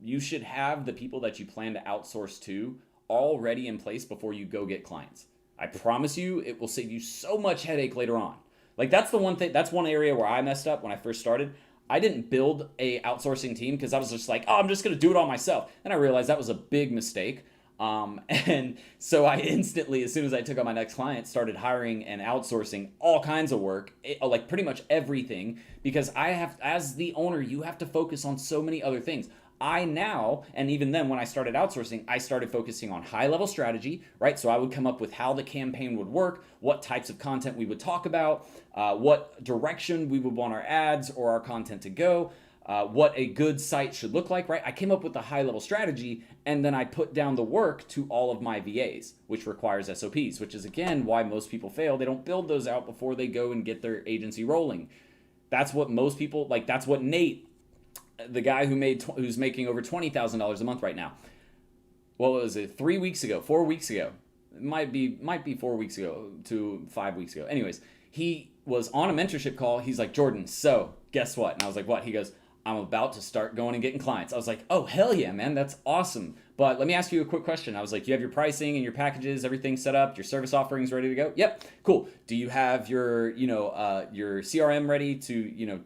you should have the people that you plan to outsource to already in place before you go get clients. I promise you, it will save you so much headache later on. Like, that's the one thing, that's one area where I messed up when I first started. I didn't build a outsourcing team because I was just like, I'm just going to do it all myself. And I realized that was a big mistake. And so I instantly, as soon as I took on my next client, started hiring and outsourcing all kinds of work, like pretty much everything, because I have, as the owner, you have to focus on so many other things. I now, and even then when I started outsourcing, I started focusing on high level strategy, right? So I would come up with how the campaign would work, what types of content we would talk about, what direction we would want our ads or our content to go, what a good site should look like, right? I came up with a high level strategy, and then I put down the work to all of my VAs, which requires SOPs, which is again why most people fail. They don't build those out before they go and get their agency rolling. That's what most people, like that's what Nate, the guy who's making over $20,000 a month right now. What was it? 4 weeks ago? It might be 4 weeks ago to 5 weeks ago. Anyways, he was on a mentorship call. He's like, Jordan, so guess what? And I was like, what? He goes, I'm about to start going and getting clients. I was like, oh, hell yeah, man, that's awesome. But let me ask you a quick question. I was like, you have your pricing and your packages, everything set up, your service offerings ready to go? Yep, cool. Do you have your, your CRM ready to,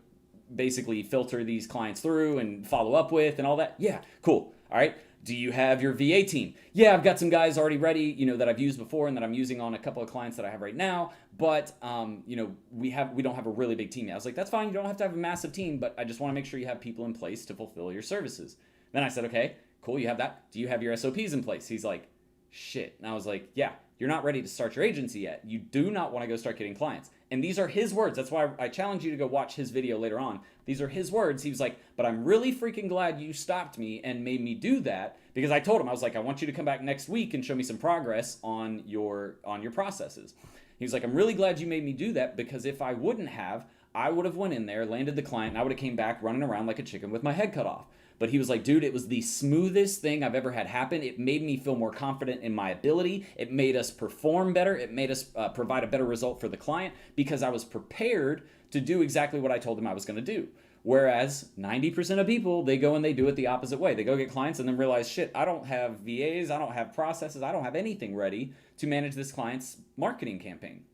basically filter these clients through and follow up with and all that? Yeah, cool. All right. Do you have your VA team? Yeah, I've got some guys already ready, that I've used before and that I'm using on a couple of clients that I have right now. But, we don't have a really big team yet. I was like, that's fine. You don't have to have a massive team, but I just want to make sure you have people in place to fulfill your services. Then I said, okay, cool. You have that. Do you have your SOPs in place? He's like, shit. And I was like, yeah, you're not ready to start your agency yet. You do not want to go start getting clients. And these are his words. That's why I challenge you to go watch his video later on. These are his words. He was like, but I'm really freaking glad you stopped me and made me do that, because I told him, I was like, I want you to come back next week and show me some progress on your processes. He was like, I'm really glad you made me do that, because if I wouldn't have, I would have went in there, landed the client, and I would have came back running around like a chicken with my head cut off. But he was like, dude, it was the smoothest thing I've ever had happen. It made me feel more confident in my ability. It made us perform better. It made us provide a better result for the client, because I was prepared to do exactly what I told him I was going to do. Whereas 90% of people, they go and they do it the opposite way. They go get clients and then realize, shit, I don't have VAs, I don't have processes, I don't have anything ready to manage this client's marketing campaign.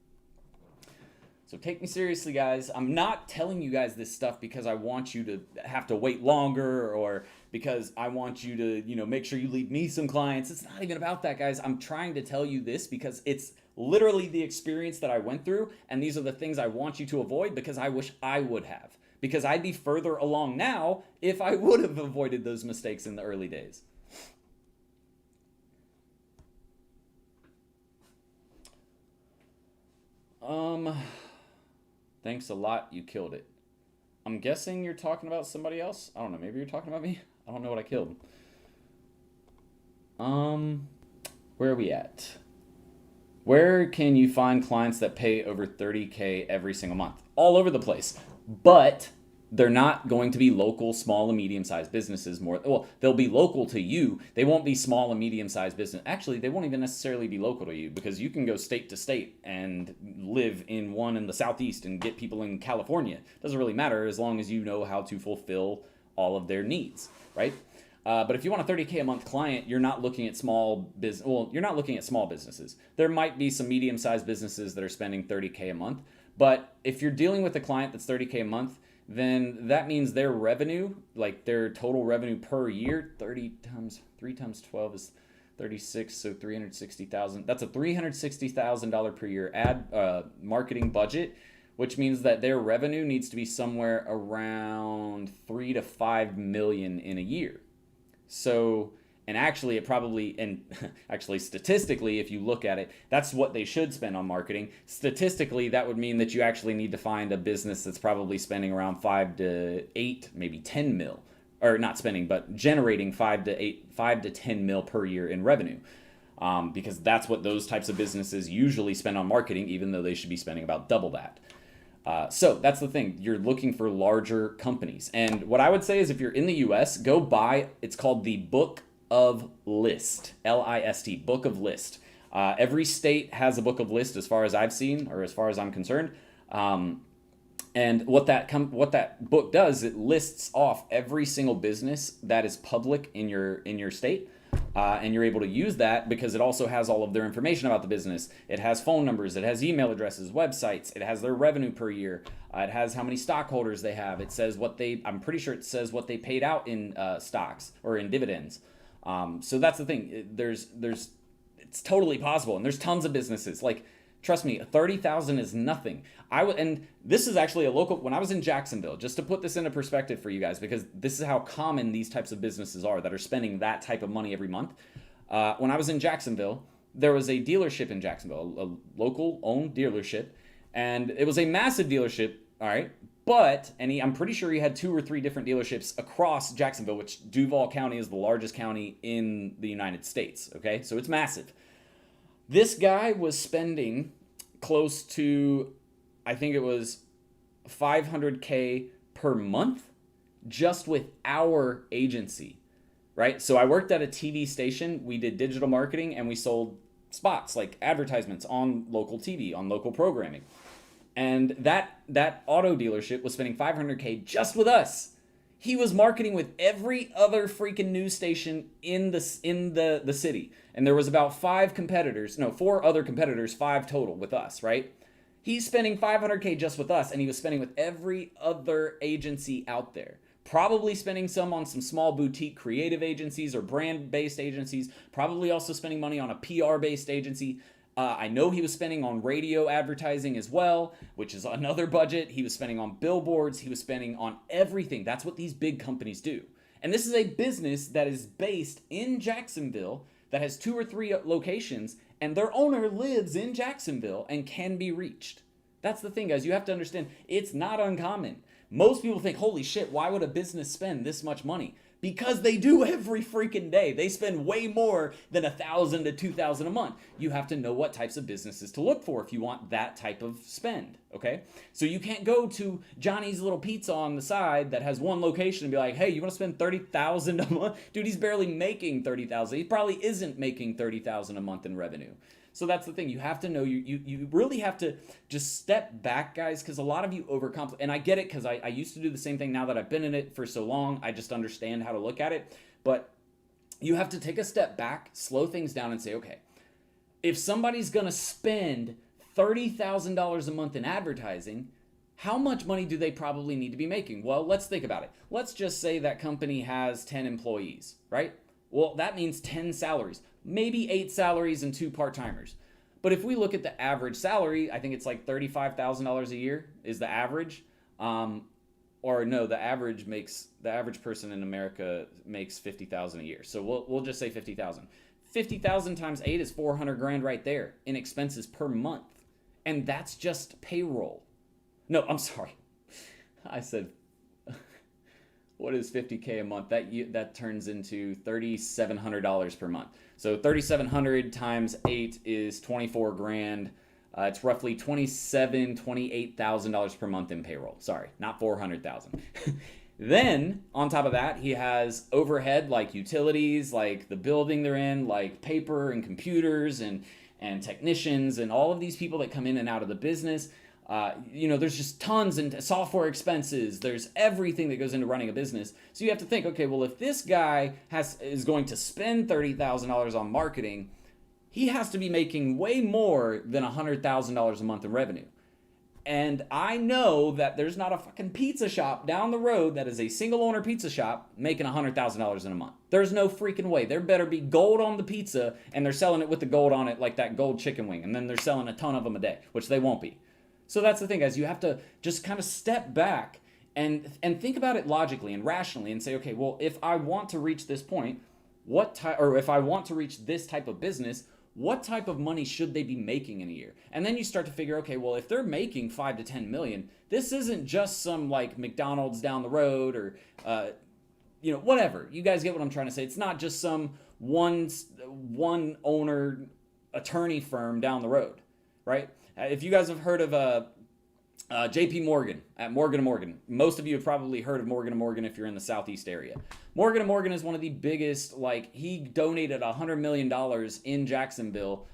So take me seriously, guys. I'm not telling you guys this stuff because I want you to have to wait longer, or because I want you to, make sure you leave me some clients. It's not even about that, guys. I'm trying to tell you this because it's literally the experience that I went through, and these are the things I want you to avoid, because I wish I would have. Because I'd be further along now if I would have avoided those mistakes in the early days. Thanks a lot. You killed it. I'm guessing you're talking about somebody else. I don't know. Maybe you're talking about me. I don't know what I killed. Where are we at? Where can you find clients that pay over $30K every single month? All over the place. But they're not going to be local, small and medium-sized businesses more. Well, they'll be local to you. They won't be small and medium-sized business. Actually, they won't even necessarily be local to you, because you can go state to state and live in one in the Southeast and get people in California. It doesn't really matter as long as you know how to fulfill all of their needs, right? But if you want a $30K a month client, you're not looking at small business. Well, you're not looking at small businesses. There might be some medium-sized businesses that are spending $30K a month. But if you're dealing with a client that's $30K a month, then that means their revenue, like their total revenue per year, 3 times 12 is 36, so 360,000. That's a $360,000 per year ad marketing budget, which means that their revenue needs to be somewhere around 3 to 5 million in a year. So, and actually statistically, if you look at it, that's what they should spend on marketing. Statistically, that would mean that you actually need to find a business that's probably spending around 5 to 8, maybe 10 mil, or not spending, but generating 5 to 10 mil per year in revenue. Because that's what those types of businesses usually spend on marketing, even though they should be spending about double that. So that's the thing. You're looking for larger companies. And what I would say is, if you're in the US, go buy, it's called the Book of List, List, Book of List. Every state has a Book of List, as far as I've seen, or as far as I'm concerned. And what that book does, it lists off every single business that is public in your state. And you're able to use that because it also has all of their information about the business. It has phone numbers, it has email addresses, websites, it has their revenue per year, it has how many stockholders they have. It says I'm pretty sure it says what they paid out in stocks or in dividends. So that's the thing. It's totally possible, and there's tons of businesses. Like, trust me, 30,000 is nothing. And this is actually a local. When I was in Jacksonville, just to put this into perspective for you guys, because this is how common these types of businesses are that are spending that type of money every month. When I was in Jacksonville, there was a dealership in Jacksonville, a local owned dealership, and it was a massive dealership. All right. But, I'm pretty sure he had 2 or 3 different dealerships across Jacksonville, which Duval County is the largest county in the United States, okay? So it's massive. This guy was spending close to, I think it was $500K per month just with our agency, right? So I worked at a TV station. We did digital marketing, and we sold spots, like advertisements on local TV, on local programming. And that auto dealership was spending $500K just with us. He was marketing with every other freaking news station in the city. And there was about 4 other competitors, 5 total with us, right? He's spending $500K just with us, and he was spending with every other agency out there. Probably spending some on some small boutique creative agencies or brand-based agencies. Probably also spending money on a PR-based agency. I know he was spending on radio advertising as well, which is another budget. He was spending on billboards. He was spending on everything. That's what these big companies do. And this is a business that is based in Jacksonville that has 2 or 3 locations, and their owner lives in Jacksonville and can be reached. That's the thing, guys. You have to understand, it's not uncommon. Most people think, holy shit, why would a business spend this much money? Because they do every freaking day. They spend way more than $1,000 to $2,000 a month. You have to know what types of businesses to look for if you want that type of spend, okay? So you can't go to Johnny's Little Pizza on the side that has 1 location and be like, hey, you want to spend $30,000 a month? Dude, he's barely making $30,000. He probably isn't making $30,000 a month in revenue. So that's the thing. You have to know, you really have to just step back, guys, because a lot of you overcomplicate. And I get it, because I used to do the same thing. Now that I've been in it for so long, I just understand how to look at it. But you have to take a step back, slow things down, and say, okay, if somebody's going to spend $30,000 a month in advertising, how much money do they probably need to be making? Well, let's think about it. Let's just say that company has 10 employees, right? Well, that means 10 salaries, maybe 8 salaries and 2 part-timers. But if we look at the average salary, I think it's like $35,000 a year is the average. Or no, the average person in America makes $50,000 a year. So we'll just say $50,000. 50,000 times 8 is 400 grand right there in expenses per month. And that's just payroll. No, I'm sorry. I said, what is 50K a month? That turns into $3,700 per month. So 3,700 times 8 is 24 grand. It's roughly $28,000 per month in payroll. Sorry, not 400,000. Then on top of that, he has overhead like utilities, like the building they're in, like paper and computers and technicians and all of these people that come in and out of the business. There's just tons and software expenses. There's everything that goes into running a business. So you have to think, okay, well, if this guy is going to spend $30,000 on marketing, he has to be making way more than $100,000 a month in revenue. And I know that there's not a fucking pizza shop down the road that is a single owner pizza shop making $100,000 in a month. There's no freaking way. There better be gold on the pizza, and they're selling it with the gold on it, like that gold chicken wing. And then they're selling a ton of them a day, which they won't be. So that's the thing, guys. You have to just kind of step back and think about it logically and rationally and say, okay, well, if I want to reach this point, if I want to reach this type of business, what type of money should they be making in a year? And then you start to figure, okay, well, if they're making 5 to 10 million, this isn't just some like McDonald's down the road or, whatever. You guys get what I'm trying to say. It's not just some one owner attorney firm down the road, right? If you guys have heard of JP Morgan at Morgan & Morgan, most of you have probably heard of Morgan & Morgan if you're in the Southeast area. Morgan & Morgan is one of the biggest, he donated $100 million in Jacksonville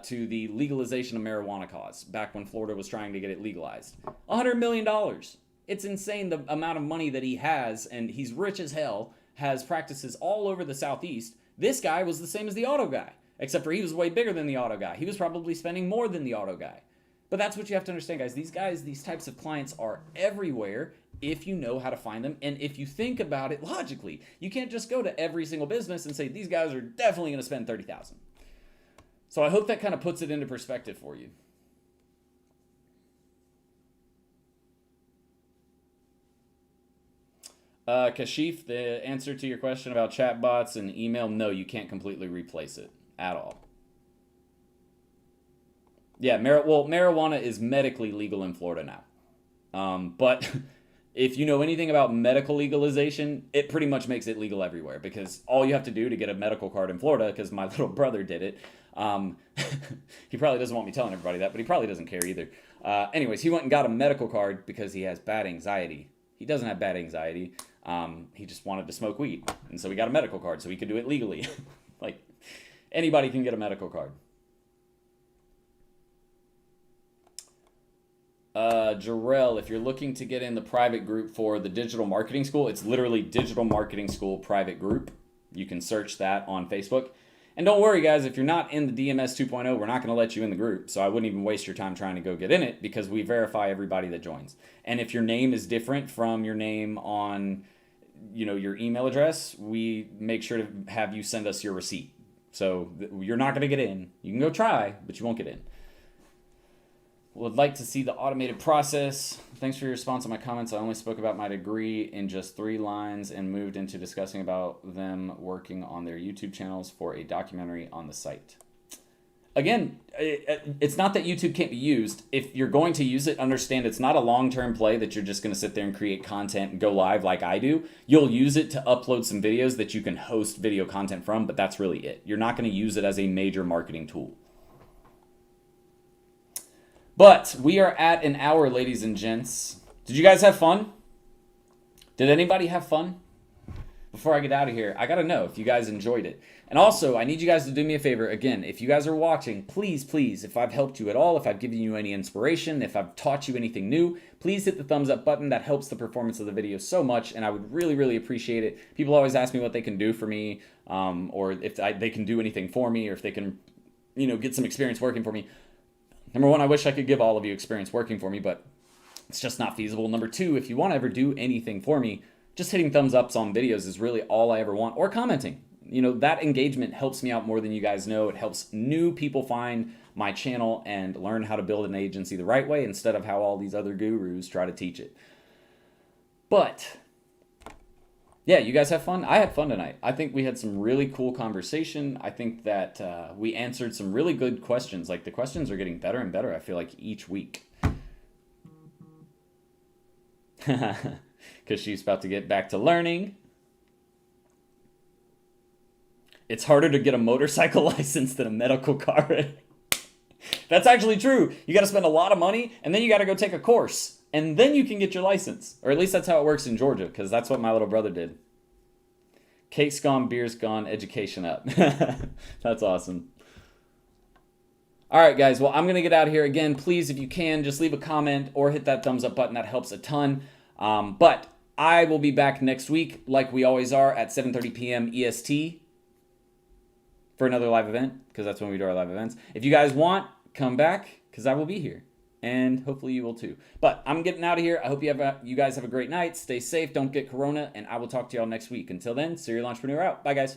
to the legalization of marijuana cause back when Florida was trying to get it legalized. $100 million. It's insane the amount of money that he has, and he's rich as hell, has practices all over the Southeast. This guy was the same as the auto guy, except for he was way bigger than the auto guy. He was probably spending more than the auto guy. But that's what you have to understand, guys. These types of clients are everywhere if you know how to find them. And if you think about it logically, you can't just go to every single business and say, these guys are definitely going to spend $30,000. So I hope that kind of puts it into perspective for you. Kashif, the answer to your question about chatbots and email, no, you can't completely replace it at all. Yeah, marijuana is medically legal in Florida now. But if you know anything about medical legalization, it pretty much makes it legal everywhere, because all you have to do to get a medical card in Florida, because my little brother did it, he probably doesn't want me telling everybody that, but he probably doesn't care either. Anyways, he went and got a medical card because he has bad anxiety. He doesn't have bad anxiety. He just wanted to smoke weed. And so he got a medical card so he could do it legally. Like, anybody can get a medical card. Jarrell, if you're looking to get in the private group for the digital marketing school, it's literally digital marketing school private group. You can search that on Facebook. And don't worry, guys, if you're not in the DMS 2.0, we're not going to let you in the group. So I wouldn't even waste your time trying to go get in it because we verify everybody that joins. And if your name is different from your name on, your email address, we make sure to have you send us your receipt. So you're not going to get in. You can go try, but you won't get in. Would like to see the automated process. Thanks for your response on my comments. I only spoke about my degree in just 3 lines and moved into discussing about them working on their YouTube channels for a documentary on the site. Again, it's not that YouTube can't be used. If you're going to use it, understand it's not a long-term play that you're just going to sit there and create content and go live like I do. You'll use it to upload some videos that you can host video content from, but that's really it. You're not going to use it as a major marketing tool. But we are at an hour, ladies and gents. Did you guys have fun? Did anybody have fun? Before I get out of here, I got to know if you guys enjoyed it. And also, I need you guys to do me a favor. Again, if you guys are watching, please, if I've helped you at all, if I've given you any inspiration, if I've taught you anything new, please hit the thumbs up button. That helps the performance of the video so much, and I would really, really appreciate it. People always ask me what they can do for me, or if they can do anything for me, or if they can, get some experience working for me. Number 1, I wish I could give all of you experience working for me, but it's just not feasible. Number 2, if you want to ever do anything for me, just hitting thumbs ups on videos is really all I ever want, or commenting. That engagement helps me out more than you guys know. It helps new people find my channel and learn how to build an agency the right way instead of how all these other gurus try to teach it. But yeah, you guys have fun? I had fun tonight. I think we had some really cool conversation. I think that we answered some really good questions. Like, the questions are getting better and better, I feel like, each week. Because she's about to get back to learning. It's harder to get a motorcycle license than a medical card. That's actually true. You got to spend a lot of money, and then you got to go take a course. And then you can get your license. Or at least that's how it works in Georgia, because that's what my little brother did. Cake's gone, beer's gone, education up. That's awesome. All right, guys. Well, I'm going to get out of here. Again, please, if you can, just leave a comment or hit that thumbs up button. That helps a ton. But I will be back next week, like we always are, at 7:30 p.m. EST for another live event, because that's when we do our live events. If you guys want, come back, because I will be here. And hopefully you will too. But I'm getting out of here. I hope you guys have a great night. Stay safe. Don't get corona. And I will talk to y'all next week. Until then, Serial Entrepreneur out. Bye, guys.